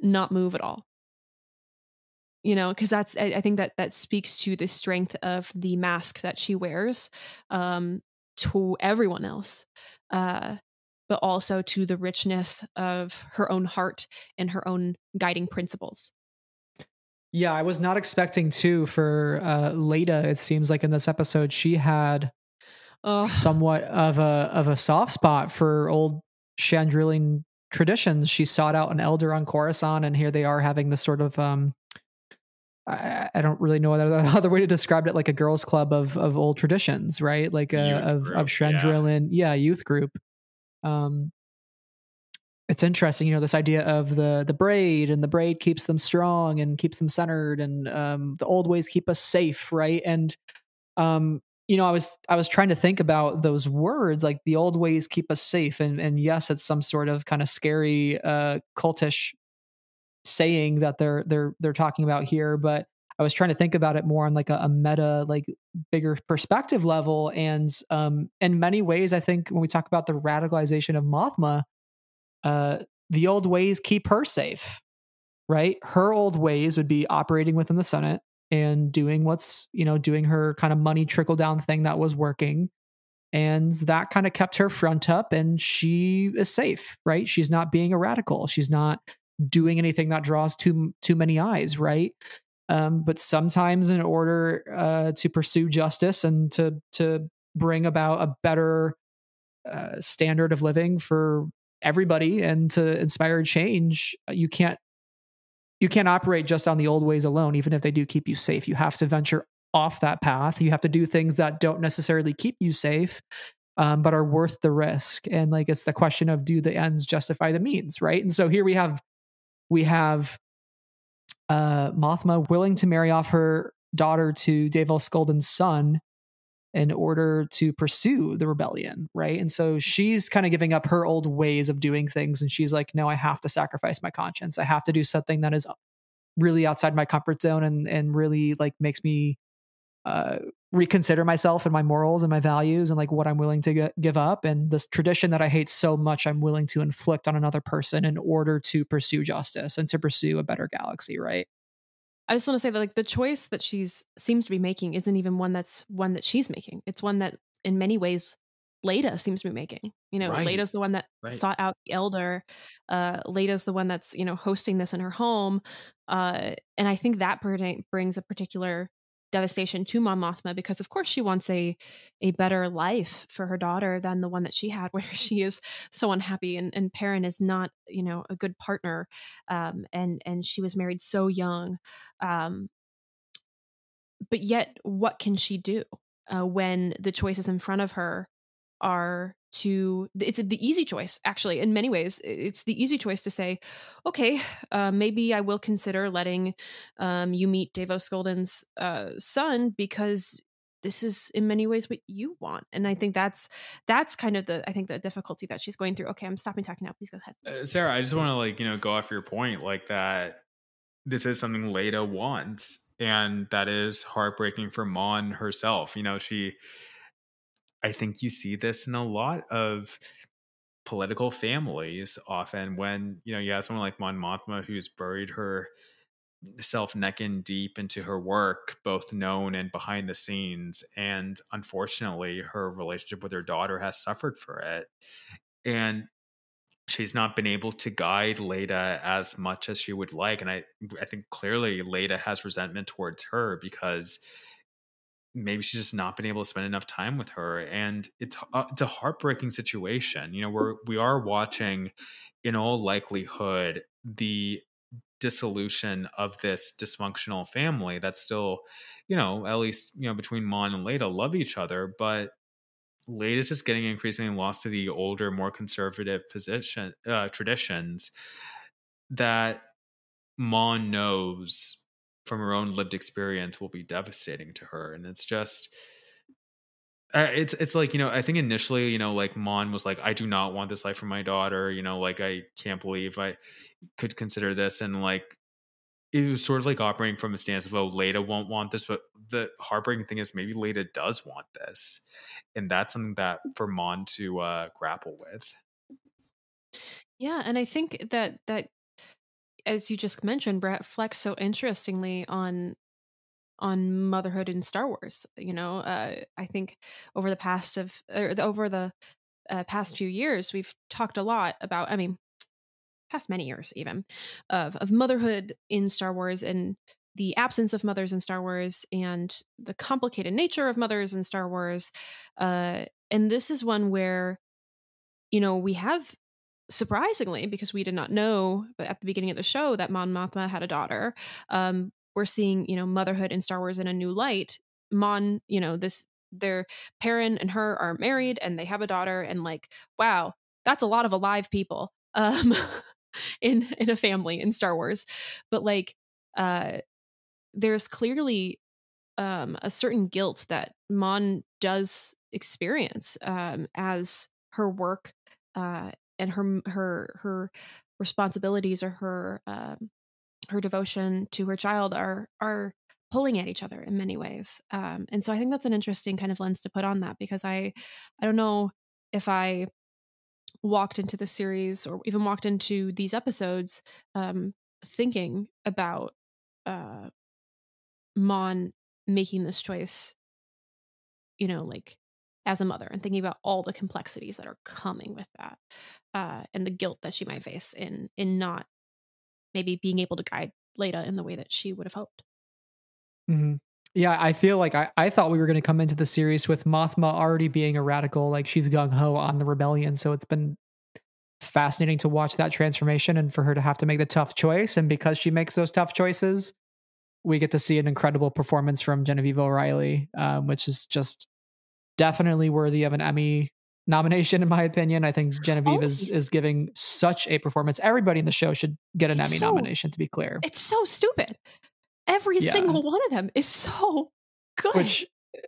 not move at all. Because I think that speaks to the strength of the mask that she wears to everyone else, but also to the richness of her own heart and her own guiding principles. Yeah, I was not expecting to for Leda. It seems like in this episode she had somewhat of a soft spot for old Chandrilan traditions. She sought out an elder on Coruscant, and here they are having this sort of I don't really know other way to describe it, like a girls' club of old traditions, right? Of Chandrilan, youth group. It's interesting, this idea of the braid, and the braid keeps them strong and keeps them centered, and the old ways keep us safe, right? And I was trying to think about those words, like the old ways keep us safe. And yes, it's some sort of kind of scary, cultish saying that they're talking about here. But I was trying to think about it more on like a meta, like bigger perspective level. And, in many ways, I think when we talk about the radicalization of Mothma, the old ways keep her safe, right? Her old ways would be operating within the Senate and doing doing her kind of money trickle down thing that was working. And that kind of kept her front up, and she is safe, right? She's not being a radical. She's not doing anything that draws too many eyes, right? But sometimes in order to pursue justice and to bring about a better standard of living for everybody and to inspire change, you can't operate just on the old ways alone, even if they do keep you safe. You have to venture off that path. You have to do things that don't necessarily keep you safe, but are worth the risk. And like, it's the question of, do the ends justify the means, right? And so here we have Mothma willing to marry off her daughter to Deval Skolden's son in order to pursue the rebellion, right? And so she's kind of giving up her old ways of doing things, and she's like, no, I have to sacrifice my conscience. I have to do something that is really outside my comfort zone and really like makes me reconsider myself and my morals and my values and like what I'm willing to give up. And this tradition that I hate so much, I'm willing to inflict on another person in order to pursue justice and to pursue a better galaxy, right? I just want to say that like the choice that seems to be making isn't even one that she's making. It's one that in many ways Leda seems to be making. Right. Leda's the one that sought out the elder. Leda's the one that's, hosting this in her home. And I think that brings a particular devastation to Mon Mothma, because of course she wants a better life for her daughter than the one that she had, where she is so unhappy, and Perrin is not a good partner, and she was married so young, but yet what can she do when the choices in front of her are it's the easy choice, actually. In many ways it's the easy choice to say, okay, maybe I will consider letting you meet Deval Skolden's son, because this is in many ways what you want. And I think that's kind of the difficulty that she's going through. Okay, I'm stopping talking now, please go ahead. Sarah, I just want to go off your point, like that this is something Leda wants, and that is heartbreaking for Mon herself. I think you see this in a lot of political families often when, you have someone like Mon Mothma who's buried herself neck in deep into her work, both known and behind the scenes. And unfortunately, her relationship with her daughter has suffered for it. And she's not been able to guide Leda as much as she would like. And I think clearly Leda has resentment towards her because maybe she's just not been able to spend enough time with her, and it's a heartbreaking situation. We are watching, in all likelihood, the dissolution of this dysfunctional family that still, at least between Mon and Leda love each other, but Leda's just getting increasingly lost to the older, more conservative traditions that Mon knows from her own lived experience will be devastating to her. And it's just it's like, I think initially, like Mon was like, I do not want this life for my daughter, like I can't believe I could consider this. And like it was sort of like operating from a stance of, oh, Leda won't want this, but the heartbreaking thing is maybe Leda does want this, and that's something that for Mon to grapple with. Yeah, and I think that as you just mentioned, Brett reflects so interestingly on motherhood in Star Wars. I think over the past few years, we've talked a lot about, past many years even, of motherhood in Star Wars, and the absence of mothers in Star Wars, and the complicated nature of mothers in Star Wars. And this is one where, we have, surprisingly, because we did not know at the beginning of the show that Mon Mothma had a daughter, we're seeing, motherhood in Star Wars in a new light. Mon, their Perrin and her are married and they have a daughter, and like, wow, that's a lot of alive people in a family in Star Wars. But like, there's clearly a certain guilt that Mon does experience as her work and her responsibilities, or her devotion to her child are pulling at each other in many ways. And so I think that's an interesting kind of lens to put on that, because I don't know if I walked into the series or even walked into these episodes thinking about Mon making this choice, like as a mother, and thinking about all the complexities that are coming with that, and the guilt that she might face in not maybe being able to guide Leda in the way that she would have hoped. Mm-hmm. Yeah, I feel like I thought we were going to come into the series with Mothma already being a radical, like she's gung-ho on the rebellion. So it's been fascinating to watch that transformation and for her to have to make the tough choice. And because she makes those tough choices, we get to see an incredible performance from Genevieve O'Reilly, which is just definitely worthy of an Emmy nomination, in my opinion. I think Genevieve is giving such a performance. Everybody in the show should get an Emmy nomination, to be clear. It's so stupid. Every single one of them is so good. Which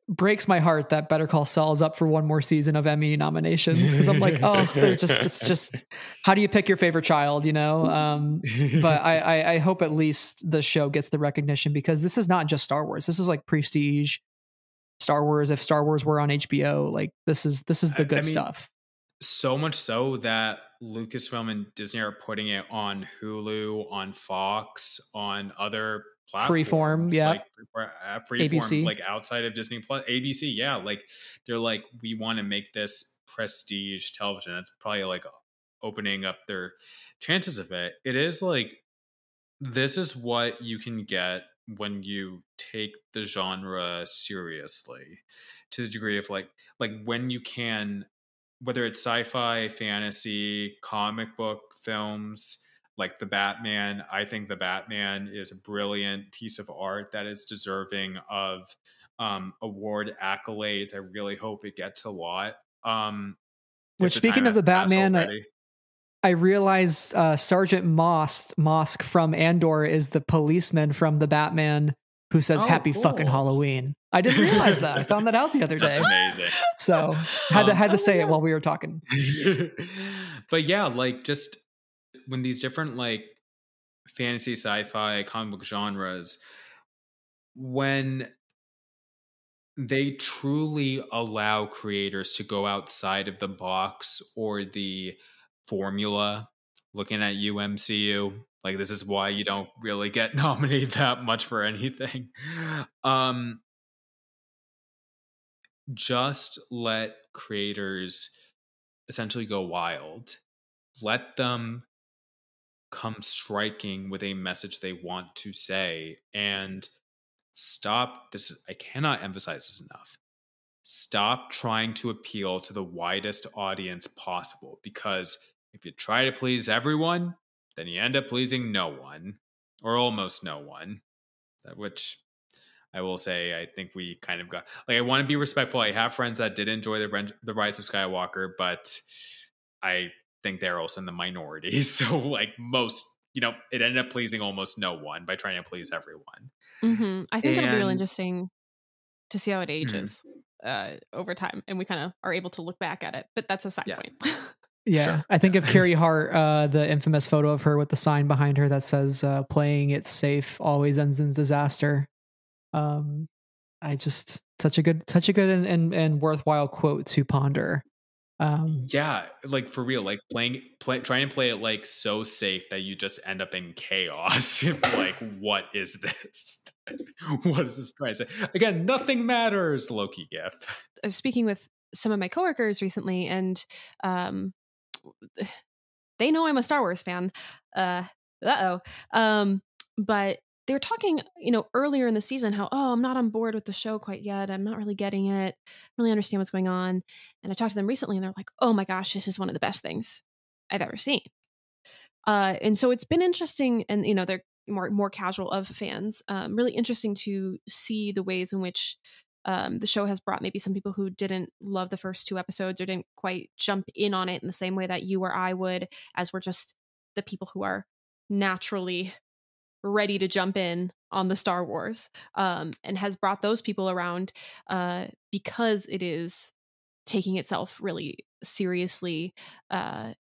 breaks my heart that Better Call Saul is up for one more season of Emmy nominations, because I'm like, oh, it's just how do you pick your favorite child, but I hope at least the show gets the recognition, because this is not just Star Wars. This is like prestige Star Wars. If Star Wars were on HBO, like this is the good stuff. So much so that Lucasfilm and Disney are putting it on Hulu, on Fox, on other platforms, Freeform, yeah, like Freeform, ABC, like outside of Disney Plus, ABC, yeah, like they're like, we want to make this prestige television. That's probably like opening up their chances of it. It is like, this is what you can get when you take the genre seriously, to the degree of like when you can, whether it's sci-fi, fantasy, comic book films, like the Batman. I think the Batman is a brilliant piece of art that is deserving of award accolades. I really hope it gets a lot. Which, speaking of the Batman, I realized Sergeant Mosk from Andor is the policeman from the Batman who says "Happy fucking Halloween." I didn't realize that. I found that out the other day. That's amazing. So had to say it while we were talking. But yeah, like just when these different like fantasy, sci-fi, comic book genres, when they truly allow creators to go outside of the box or the formula, looking at you, MCU, like this is why you don't really get nominated that much for anything. Just let creators essentially go wild. Let them come striking with a message they want to say, and stop this. I cannot emphasize this enough. Stop trying to appeal to the widest audience possible, because if you try to please everyone, then you end up pleasing no one, or almost no one, which I will say, I think we kind of got, like, I want to be respectful. I have friends that did enjoy the Rise of Skywalker, but I think they're also in the minority. So like most, it ended up pleasing almost no one by trying to please everyone. Mm-hmm. I think it'll be really interesting to see how it ages over time, and we kind of are able to look back at it, but that's a side point. Yeah, sure. I think of Carrie Hart, the infamous photo of her with the sign behind her that says "Playing it safe always ends in disaster." I just such a good and worthwhile quote to ponder. Yeah, like for real, like trying to play it like so safe that you just end up in chaos. Like, what is this? What is this trying to say? Again, nothing matters. Loki gif. I was speaking with some of my coworkers recently, and they know I'm a Star Wars fan. But they were talking, earlier in the season, how, I'm not on board with the show quite yet. I'm not really getting it. I really understand what's going on. And I talked to them recently, and they're like, oh my gosh, this is one of the best things I've ever seen. And so it's been interesting, and, they're more casual of fans, really interesting to see the ways in which the show has brought maybe some people who didn't love the first 2 episodes or didn't quite jump in on it in the same way that you or I would, as we're just the people who are naturally ready to jump in on the Star Wars, and has brought those people around because it is taking itself really seriously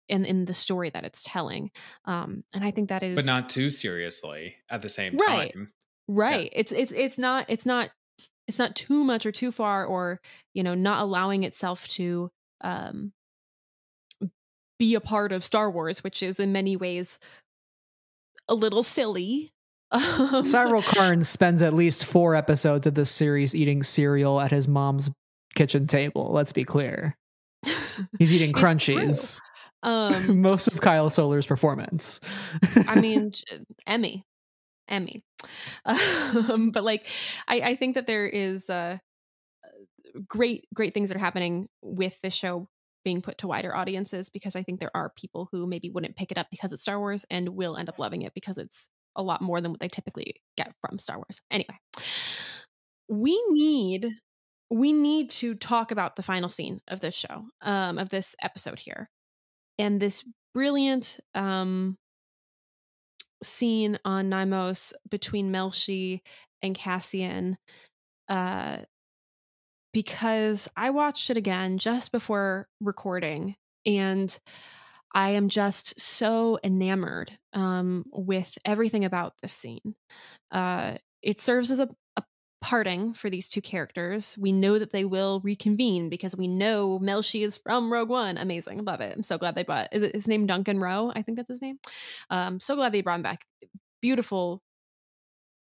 in the story that it's telling. And I think that is, but not too seriously at the same right, time. right. Yeah. It's not too much or too far, or not allowing itself to be a part of Star Wars, which is in many ways a little silly. Cyril Karn spends at least 4 episodes of this series eating cereal at his mom's kitchen table. Let's be clear. He's eating crunchies. Most of Kyle Solar's performance. I mean, Emmy. But like, I think that there is great things that are happening with the show being put to wider audiences, because I think there are people who maybe wouldn't pick it up because it's Star Wars and will end up loving it because it's a lot more than what they typically get from Star Wars. Anyway, we need to talk about the final scene of this show, of this episode here, and this brilliant scene on Naimos between Melshi and Cassian, because I watched it again just before recording, and I am just so enamored with everything about this scene. It serves as a parting for these two characters. We know that they will reconvene because we know Melshi is from Rogue One. Amazing. Love it. I'm so glad they brought, is it his name Duncan Rowe? I think that's his name. So glad they brought him back. Beautiful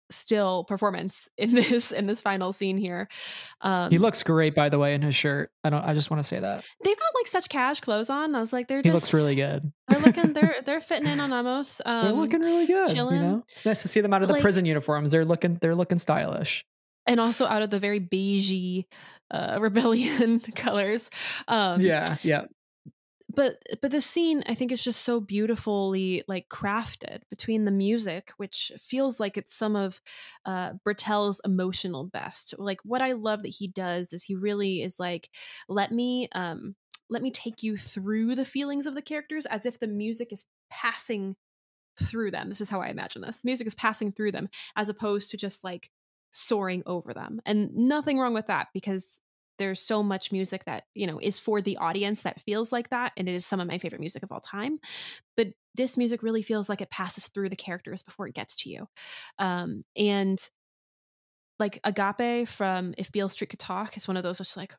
still performance in this final scene here. He looks great, by the way, in his shirt. I just want to say that they've got like such cash clothes on. I was like, he looks really good. They're fitting in on Amos. They're looking really good. Chilling. It's nice to see them out of the prison uniforms. They're looking stylish, and also out of the very beigey rebellion colors. Yeah. But the scene, I think, is just so beautifully like crafted between the music, which feels like it's some of Bertel's emotional best. Like, what I love that he does is he really is like, let me take you through the feelings of the characters as if the music is passing through them. This is how I imagine this. The music is passing through them as opposed to just like soaring over them. And nothing wrong with that, because there's so much music that, is for the audience that feels like that. And it is some of my favorite music of all time. But this music really feels like it passes through the characters before it gets to you. And like Agape from If Beale Street Could Talk is one of those just like,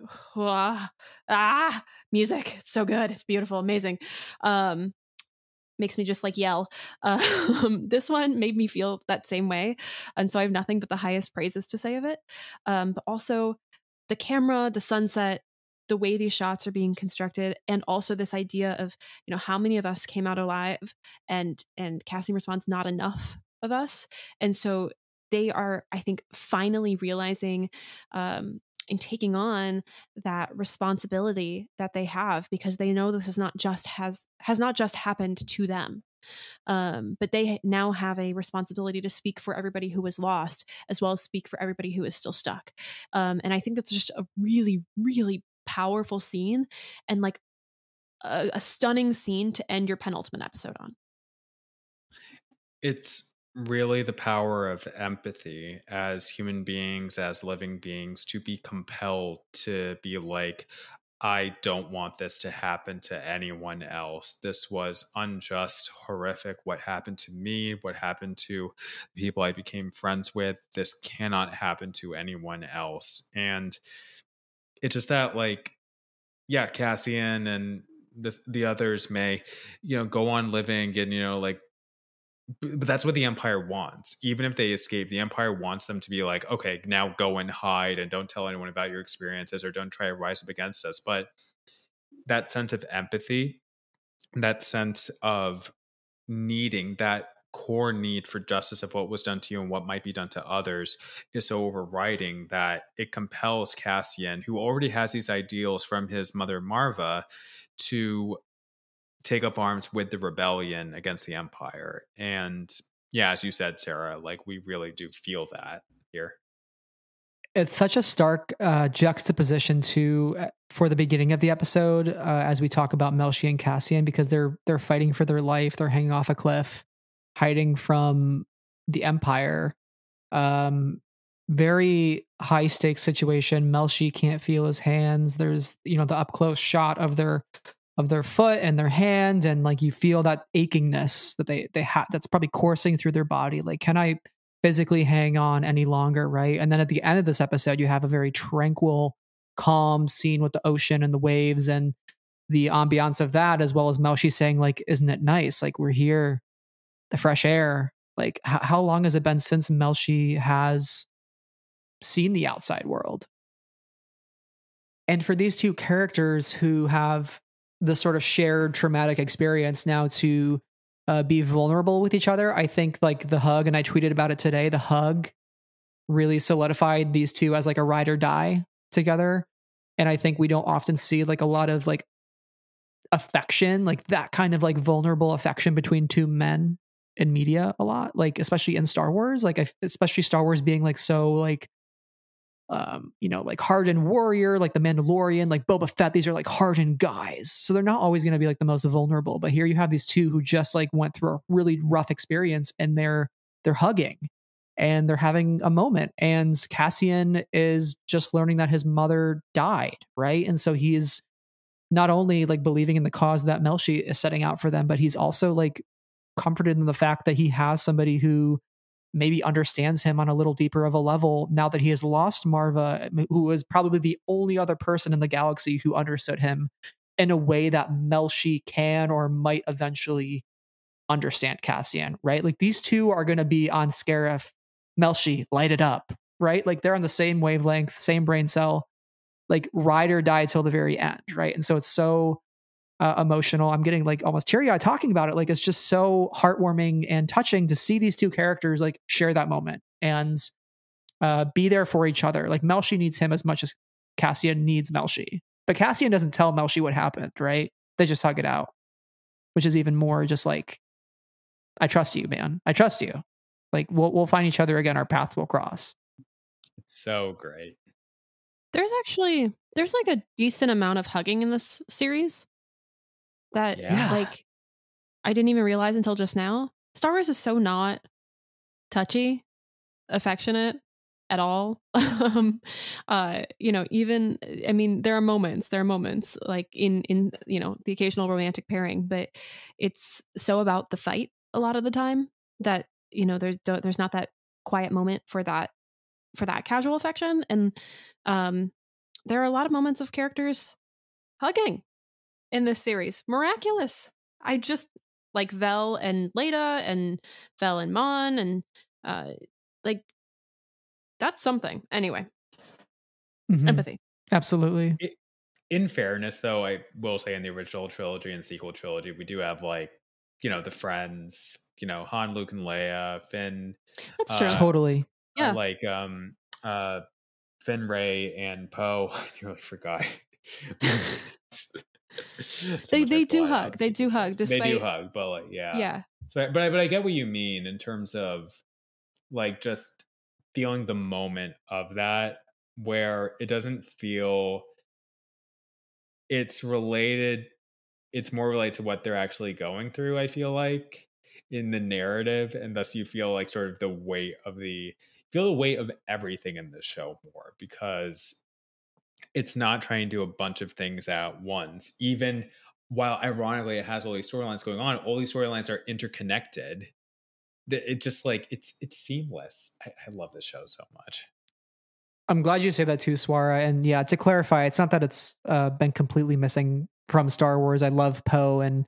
music. It's so good. It's beautiful. Amazing. Makes me just like yell. This one made me feel that same way. And so I have nothing but the highest praises to say of it. But also, the camera, the sunset, the way these shots are being constructed, and also this idea of, how many of us came out alive, and casting response, not enough of us. And so they are, I think, finally realizing and taking on that responsibility that they have, because they know this is not just has not just happened to them. But they now have a responsibility to speak for everybody who was lost, as well as speak for everybody who is still stuck. And I think that's just a really, really powerful scene, and like a stunning scene to end your penultimate episode on. It's really the power of empathy as human beings, as living beings, to be compelled to be like, I don't want this to happen to anyone else. This was unjust, horrific. What happened to me, what happened to the people I became friends with, this cannot happen to anyone else. And it's just that, like, yeah, Cassian and the others may, go on living and, like, but that's what the Empire wants. Even if they escape, the Empire wants them to be like, okay, now go and hide and don't tell anyone about your experiences, or don't try to rise up against us. But that sense of empathy, that sense of needing, that core need for justice of what was done to you and what might be done to others, is so overriding that it compels Cassian, who already has these ideals from his mother Marva, to take up arms with the rebellion against the Empire. And yeah, as you said, Sarah, like, we really do feel that here. It's such a stark juxtaposition for the beginning of the episode, as we talk about Melshi and Cassian, because they're fighting for their life. They're hanging off a cliff, hiding from the Empire. Very high stakes situation. Melshi can't feel his hands. There's, you know, the up close shot of their foot and their hand, and like you feel that achingness that they have that's probably coursing through their body. Like, can I physically hang on any longer, right? And then at the end of this episode, you have a very tranquil, calm scene with the ocean and the waves and the ambiance of that, as well as Melshi saying, like, isn't it nice? Like, we're here, the fresh air. Like, how long has it been since Melshi has seen the outside world? And for these two characters who have the sort of shared traumatic experience now to be vulnerable with each other, I think like the hug, and I tweeted about it today, the hug really solidified these two as like a ride or die together. And I think we don't often see like a lot of like affection, like that kind of like vulnerable affection between two men in media a lot, like especially in Star Wars, like especially Star Wars being like so like you know, like hardened warrior, like the Mandalorian, like Boba Fett. These are like hardened guys, so they're not always going to be like the most vulnerable. But here you have these two who just like went through a really rough experience, and they're hugging and they're having a moment. And Cassian is just learning that his mother died, right? And so he's not only like believing in the cause that Melshi is setting out for them, but he's also like comforted in the fact that he has somebody who maybe understands him on a little deeper of a level now that he has lost Marva, who was probably the only other person in the galaxy who understood him in a way that Melshi can or might eventually understand Cassian, right? Like these two are going to be on Scarif. Melshi, light it up, right? Like they're on the same wavelength, same brain cell, like ride or die till the very end, right? And so it's so emotional. I'm getting like almost teary-eyed talking about it. Like it's just so heartwarming and touching to see these two characters like share that moment and be there for each other. Like Melshi needs him as much as Cassian needs Melshi, but Cassian doesn't tell Melshi what happened, right? They just hug it out, which is even more just like, I trust you, man. I trust you. Like we'll find each other again. Our paths will cross. It's so great. There's like a decent amount of hugging in this series that like I didn't even realize until just now. Star Wars is so not touchy, affectionate at all. You know, even I mean, there are moments like in you know, the occasional romantic pairing, but it's so about the fight a lot of the time that, you know, there's not that quiet moment for that casual affection. And there are a lot of moments of characters hugging in this series. Miraculous. I just like Vel and Leda and Vel and Mon and like that's something. Anyway. Empathy. Absolutely. In fairness though, I will say in the original trilogy and sequel trilogy, we do have like, you know, the friends, you know, Han, Luke and Leia, Finn. That's true. Totally. Yeah. Like Finn, Ray, and Poe. I nearly forgot. They do hug. They do hug. Despite... They do hug, but like, yeah. So, but I get what you mean in terms of like just feeling the moment of that, where it doesn't feel it's related. It's more related to what they're actually going through. I feel like in the narrative, and thus you feel like sort of the weight of everything in this show more, because it's not trying to do a bunch of things at once. Even while ironically it has all these storylines going on, all these storylines are interconnected. It just like it's seamless. I love this show so much. I'm glad you say that too, Swara. And yeah, to clarify, it's not that it's been completely missing from Star Wars. I love Poe and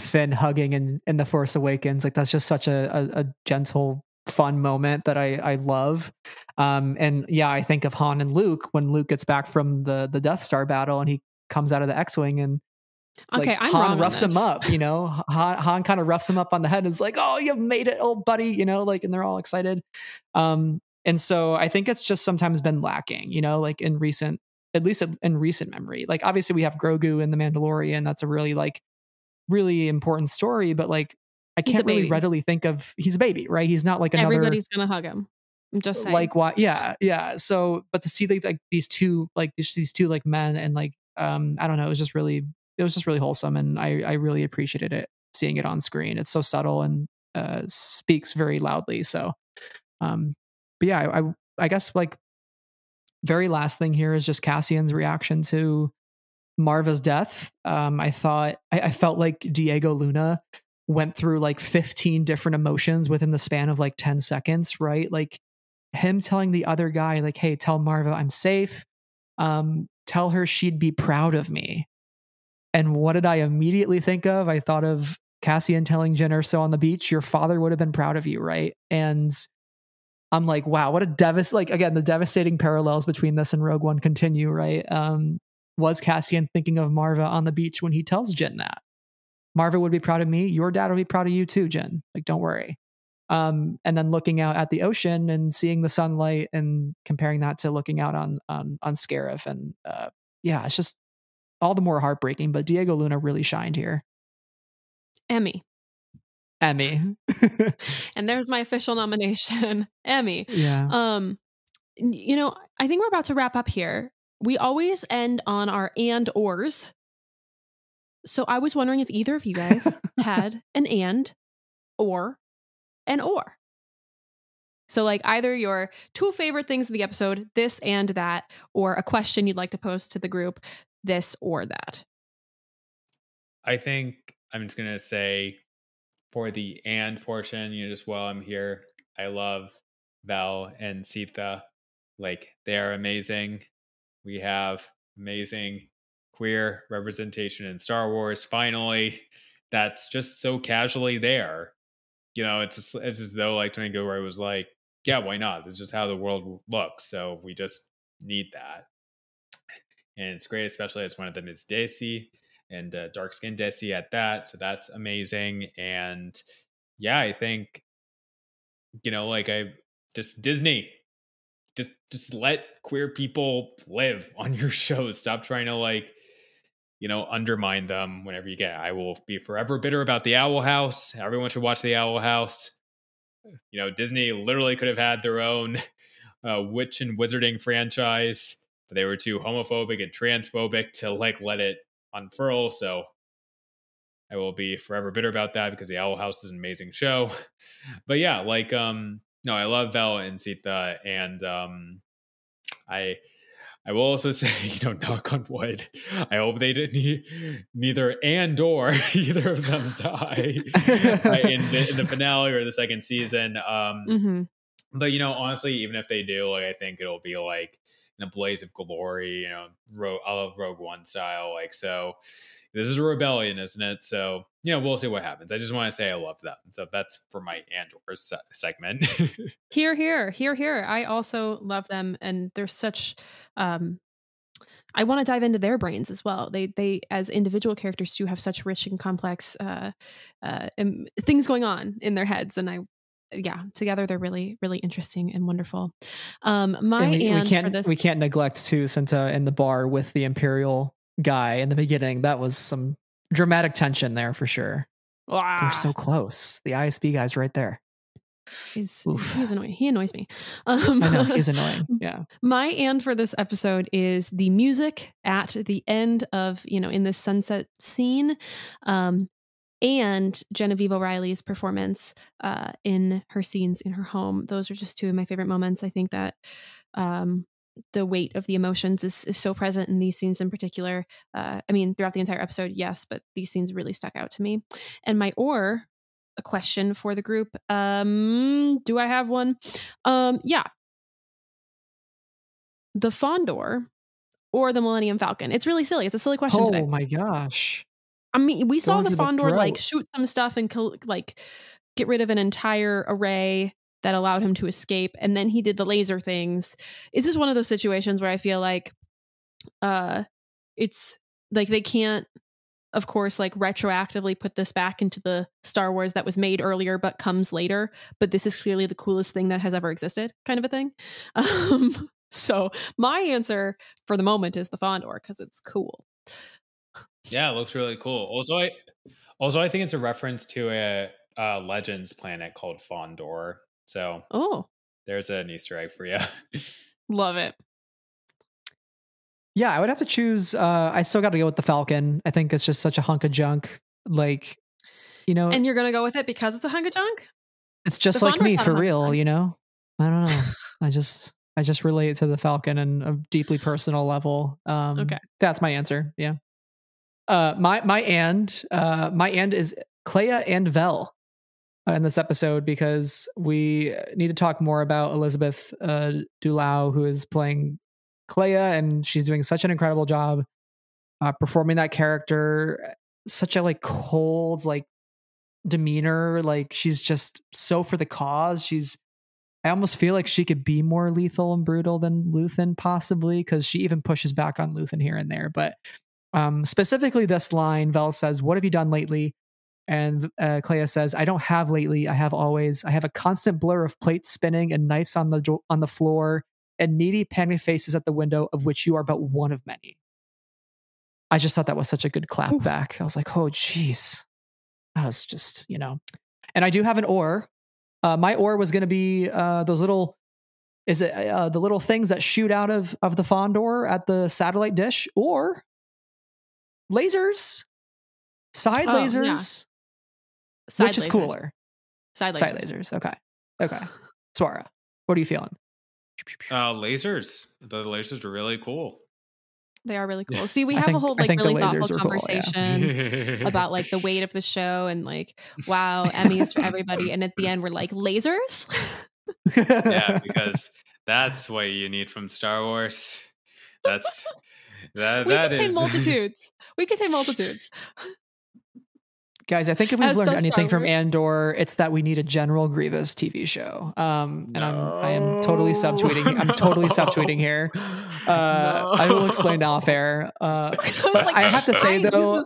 Finn hugging in The Force Awakens. Like that's just such a gentle, fun moment that I love. And yeah, I think of Han and Luke when Luke gets back from the Death Star battle and he comes out of the X-Wing and like, I'm Han wrong roughs him up, you know. Han kind of roughs him up on the head and is like, "Oh, you've made it, old buddy," you know, like, and they're all excited. And so I think it's just sometimes been lacking, you know, like at least in recent memory. Like obviously we have Grogu in The Mandalorian. That's a really important story, but like I can't really readily think of, he's a baby, right? He's not like another. Everybody's gonna hug him. I'm just saying. Like what? Yeah. So, but to see like these two like men and like I don't know, it was just really wholesome, and I really appreciated it, seeing it on screen. It's so subtle and speaks very loudly. So, but yeah, I guess like very last thing here is just Cassian's reaction to Marva's death. I felt like Diego Luna went through like 15 different emotions within the span of like 10 seconds, right? Like him telling the other guy, like, hey, tell Marva I'm safe. Tell her she'd be proud of me. And what did I immediately think of? I thought of Cassian telling Jyn Erso on the beach, your father would have been proud of you, right? And I'm like, wow, what a like, again, the devastating parallels between this and Rogue One continue, right? Was Cassian thinking of Marva on the beach when he tells Jyn that? Marva would be proud of me. Your dad would be proud of you too, Jyn. Like, don't worry. And then looking out at the ocean and seeing the sunlight and comparing that to looking out on Scarif. And yeah, it's just all the more heartbreaking, but Diego Luna really shined here. Emmy. And there's my official nomination, Emmy. Yeah. You know, I think we're about to wrap up here. We always end on our and ors. So I was wondering if either of you guys had an and or an or. So like either your two favorite things of the episode, this and that, or a question you'd like to pose to the group, this or that. I think I'm just going to say for the and portion, you know, just while I'm here, I love Val and Sita. Like, they are amazing. We have amazing queer representation in Star Wars. Finally, that's just so casually there. You know, it's as though like Tony Gilroy was like, yeah, why not? This is just how the world looks. So we just need that. And it's great, especially as one of them is Desi and dark-skinned Desi at that. So that's amazing. And yeah, I think, you know, like Disney, just let queer people live on your shows. Stop trying to like, you know, undermine them whenever you get. I will be forever bitter about the Owl House. Everyone should watch the Owl House. You know, Disney literally could have had their own witch and wizarding franchise, but they were too homophobic and transphobic to like let it unfurl. So I will be forever bitter about that because the Owl House is an amazing show. But yeah, like no, I love Vel and Sita, and I will also say, you know, knock on wood, I hope they didn't neither Andor either of them die in the finale or the second season. But you know, honestly, even if they do, like, I think it'll be like in a blaze of glory, you know, I love Rogue One style. Like, so this is a rebellion, isn't it? So, you know, we'll see what happens. I just want to say I love them. So that's for my Andor segment. Here, here, here, here. I also love them, and they're such. I want to dive into their brains as well. They as individual characters do have such rich and complex things going on in their heads, and together they're really, really interesting and wonderful. We can't neglect too, Cinta in the bar with the Imperial guy in the beginning. That was some dramatic tension there for sure. They're so close. The ISB guy's right there. He's annoying. He annoys me. I know, he's annoying. Yeah. My and for this episode is the music at the end of, you know, in the sunset scene, and Genevieve O'Reilly's performance in her scenes in her home. Those are just two of my favorite moments. I think that the weight of the emotions is so present in these scenes in particular. I mean, throughout the entire episode, yes, but these scenes really stuck out to me. And my a question for the group. Do I have one? Yeah. The Fondor or the Millennium Falcon? It's really silly. It's a silly question today. Oh my Gosh. I mean, we saw the Fondor like shoot some stuff and like get rid of an entire array that allowed him to escape. And then he did the laser things. Is this one of those situations where I feel like it's like they can't, of course, like retroactively put this back into the Star Wars that was made earlier but comes later, but this is clearly the coolest thing that has ever existed, kind of a thing. So my answer for the moment is the Fondor because it's cool. Yeah, it looks really cool. Also, I think it's a reference to a Legends planet called Fondor. So there's an Easter egg for you. Love it. Yeah, I would have to choose. I still got to go with the Falcon. I think it's just such a hunk of junk. Like, you know, and you're gonna go with it because it's a hunk of junk. it's just The like me Fondor's not for a hunk of real, junk. you know. I don't know. I just relate to the Falcon on a deeply personal level. Okay. That's my answer. Yeah. My and is Clea and Vel in this episode, because we need to talk more about Elizabeth Dulau, who is playing Clea, and she's doing such an incredible job performing that character. Such a like cold like demeanor, like she's just so for the cause. I almost feel like she could be more lethal and brutal than Luthen, possibly, because she even pushes back on Luthen here and there. But specifically this line, Vel says, "What have you done lately?" And Clea says, "I don't have lately. I have always. I have a constant blur of plates spinning and knives on the floor and needy, panicked faces at the window, of which you are but one of many." I just thought that was such a good clap back. I was like, "Oh, geez." That was just, And I do have an or. My or was going to be those little, the little things that shoot out of the Fondor at the satellite dish, or lasers, side lasers, which is cooler. Side lasers. Okay. Swara, what are you feeling? Lasers. The lasers are really cool. They are really cool. See, we have a whole like really thoughtful conversation about like the weight of the show and like, wow, Emmys for everybody. And at the end, we're like, lasers? Yeah, because that's what you need from Star Wars. We contain multitudes. We contain multitudes. Guys, I think if we've learned anything from Andor, it's that we need a General Grievous TV show. And I am totally subtweeting. I'm totally subtweeting here. I will explain off air. I have to say though,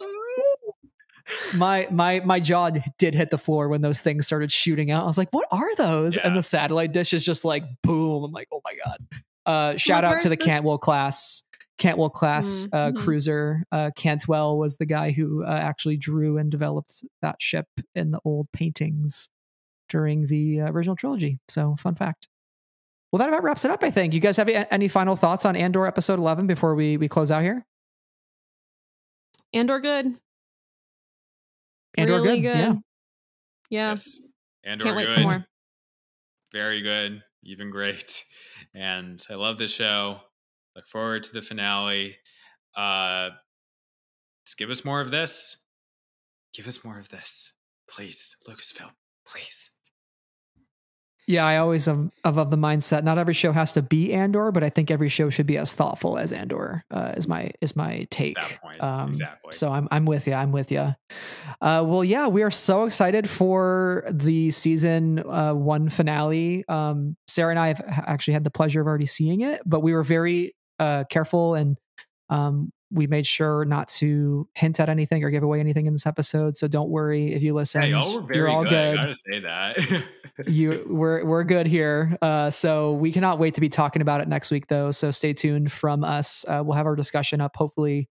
my jaw did hit the floor when those things started shooting out. I was like, "What are those?" Yeah. And the satellite dish is just like boom. I'm like, "Oh my god!" Shout out to the Cantwell class cruiser. Cantwell was the guy who actually drew and developed that ship in the old paintings during the original trilogy. So fun fact. Well, that about wraps it up, I think. You guys have any final thoughts on Andor episode 11 before we close out here? Andor good. Andor really good. Yeah. Yes. Andor can't wait for more. Very good. Even great. And I love this show. Look forward to the finale. Just give us more of this. Give us more of this. Please, Lucasfilm. Please. Yeah, I always am of the mindset not every show has to be Andor, but I think every show should be as thoughtful as Andor. Is my take. That point. Exactly. So I'm with you. Well, yeah, we are so excited for the season 1 finale. Sarah and I have actually had the pleasure of already seeing it, but we were very careful, and we made sure not to hint at anything or give away anything in this episode. So don't worry if you listen. Yeah, y'all were very you're all good. I gotta say that. We're good here. So we cannot wait to be talking about it next week, though. So stay tuned from us. We'll have our discussion up hopefully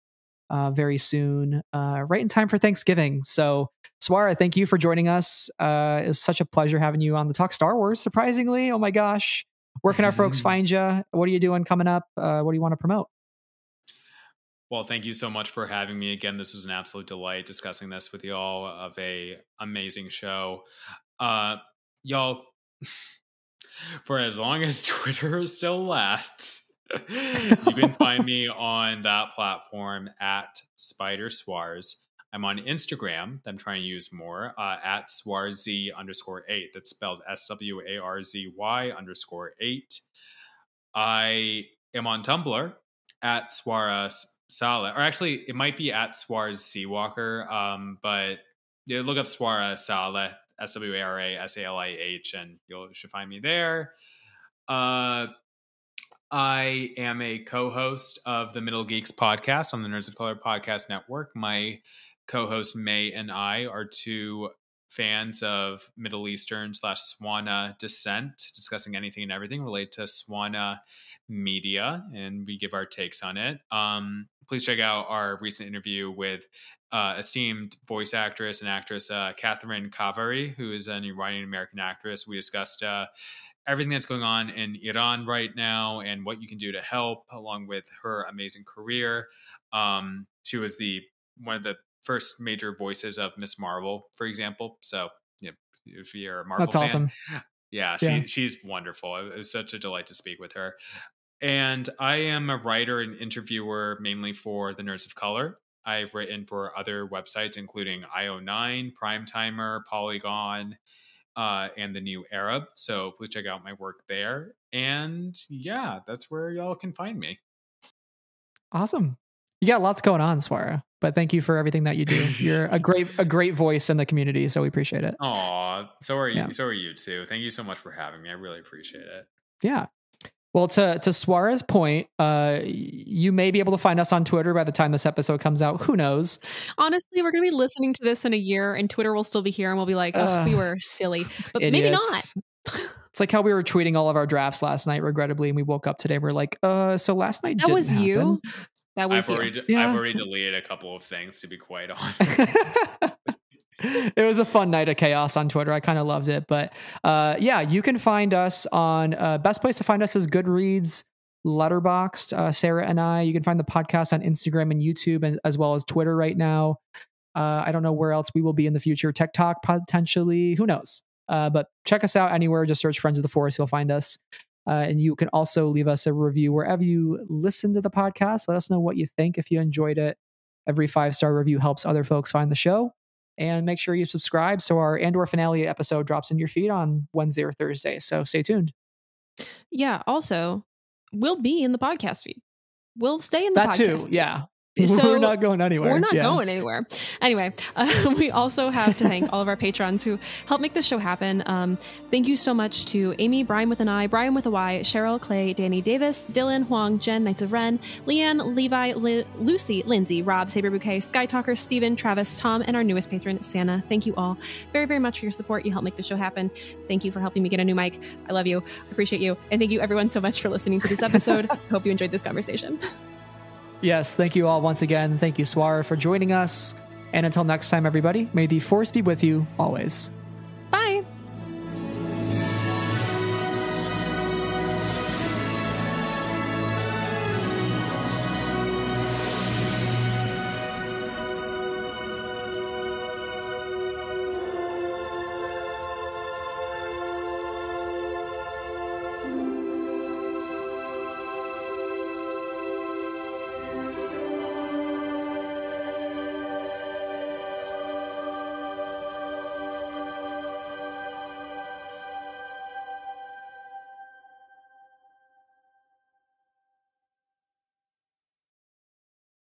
very soon, right in time for Thanksgiving. So Swara, thank you for joining us. It's such a pleasure having you on the Talk Star Wars. Surprisingly, oh my gosh, where can our folks find you? What are you doing coming up? What do you want to promote? Well, thank you so much for having me again. This was an absolute delight discussing this with y'all of a amazing show. Y'all, for as long as Twitter still lasts, you can find me on that platform at Spider Swars. I'm on Instagram that I'm trying to use more at Swarzy_8. That's spelled SWARZY_8. I am on Tumblr at Swara Salih, or actually it might be at Swars Seawalker, but look up Swara Salih, SWARASALIH, and you should find me there. I am a co-host of the Middle Geeks podcast on the Nerds of Color podcast network. My co-host May and I are two fans of Middle Eastern / Swana descent, discussing anything and everything related to Swana media, and we give our takes on it. Please check out our recent interview with esteemed voice actress and actress Catherine Kavari, who is an Iranian American actress. We discussed everything that's going on in Iran right now and what you can do to help, along with her amazing career. She was one of the first major voices of Miss Marvel, for example. So if you're a Marvel That's fan, awesome. Yeah, she's wonderful. It was such a delight to speak with her. And I am a writer and interviewer mainly for the Nerds of Color. I've written for other websites, including IO9, Primetimer, Polygon, and the New Arab. So please check out my work there. And yeah, that's where y'all can find me. Awesome. You got lots going on, Swara, but thank you for everything that you do. You're a great voice in the community, so we appreciate it. Aw, so are you. Yeah. So are you too. Thank you so much for having me. I really appreciate it. Yeah. Well, to Swara's point, you may be able to find us on Twitter by the time this episode comes out. Who knows? Honestly, we're going to be listening to this in a year and Twitter will still be here and we'll be like, oh, we were silly, but idiots. Maybe not. It's like how we were tweeting all of our drafts last night, regrettably, and we woke up today and we're like, so last night that was happen. you. That was I've already deleted a couple of things, to be quite honest. It was a fun night of chaos on Twitter. I kind of loved it. But yeah, you can find us on best place to find us is Goodreads, Letterboxd, Sarah and I. You can find the podcast on Instagram and YouTube, and as well as Twitter right now. I don't know where else we will be in the future. TikTok potentially. Who knows? But check us out anywhere. Just search Friends of the Forest. You'll find us. And you can also leave us a review wherever you listen to the podcast. Let us know what you think if you enjoyed it. Every 5-star review helps other folks find the show. And make sure you subscribe so our Andor finale episode drops in your feed on Wednesday or Thursday. So stay tuned. Yeah. Also, we'll be in the podcast feed. We'll stay in the podcast feed. That too, yeah. So we're not going anywhere. We're not going anywhere. Anyway, we also have to thank all of our patrons who help make this show happen. Thank you so much to Amy, Brian with an I, Brian with a Y, Cheryl, Clay, Danny Davis, Dylan, Huang, Jen, Knights of Ren, Leanne, Levi, Lucy, Lindsay, Rob, Saber Bouquet, Sky Talker, Steven, Travis, Tom, and our newest patron, Santa. Thank you all very, very much for your support. You help make the show happen. Thank you for helping me get a new mic. I love you. Appreciate you. And thank you everyone so much for listening to this episode. Hope you enjoyed this conversation. Yes, thank you all once again. Thank you, Swara, for joining us. And until next time, everybody, may the Force be with you always.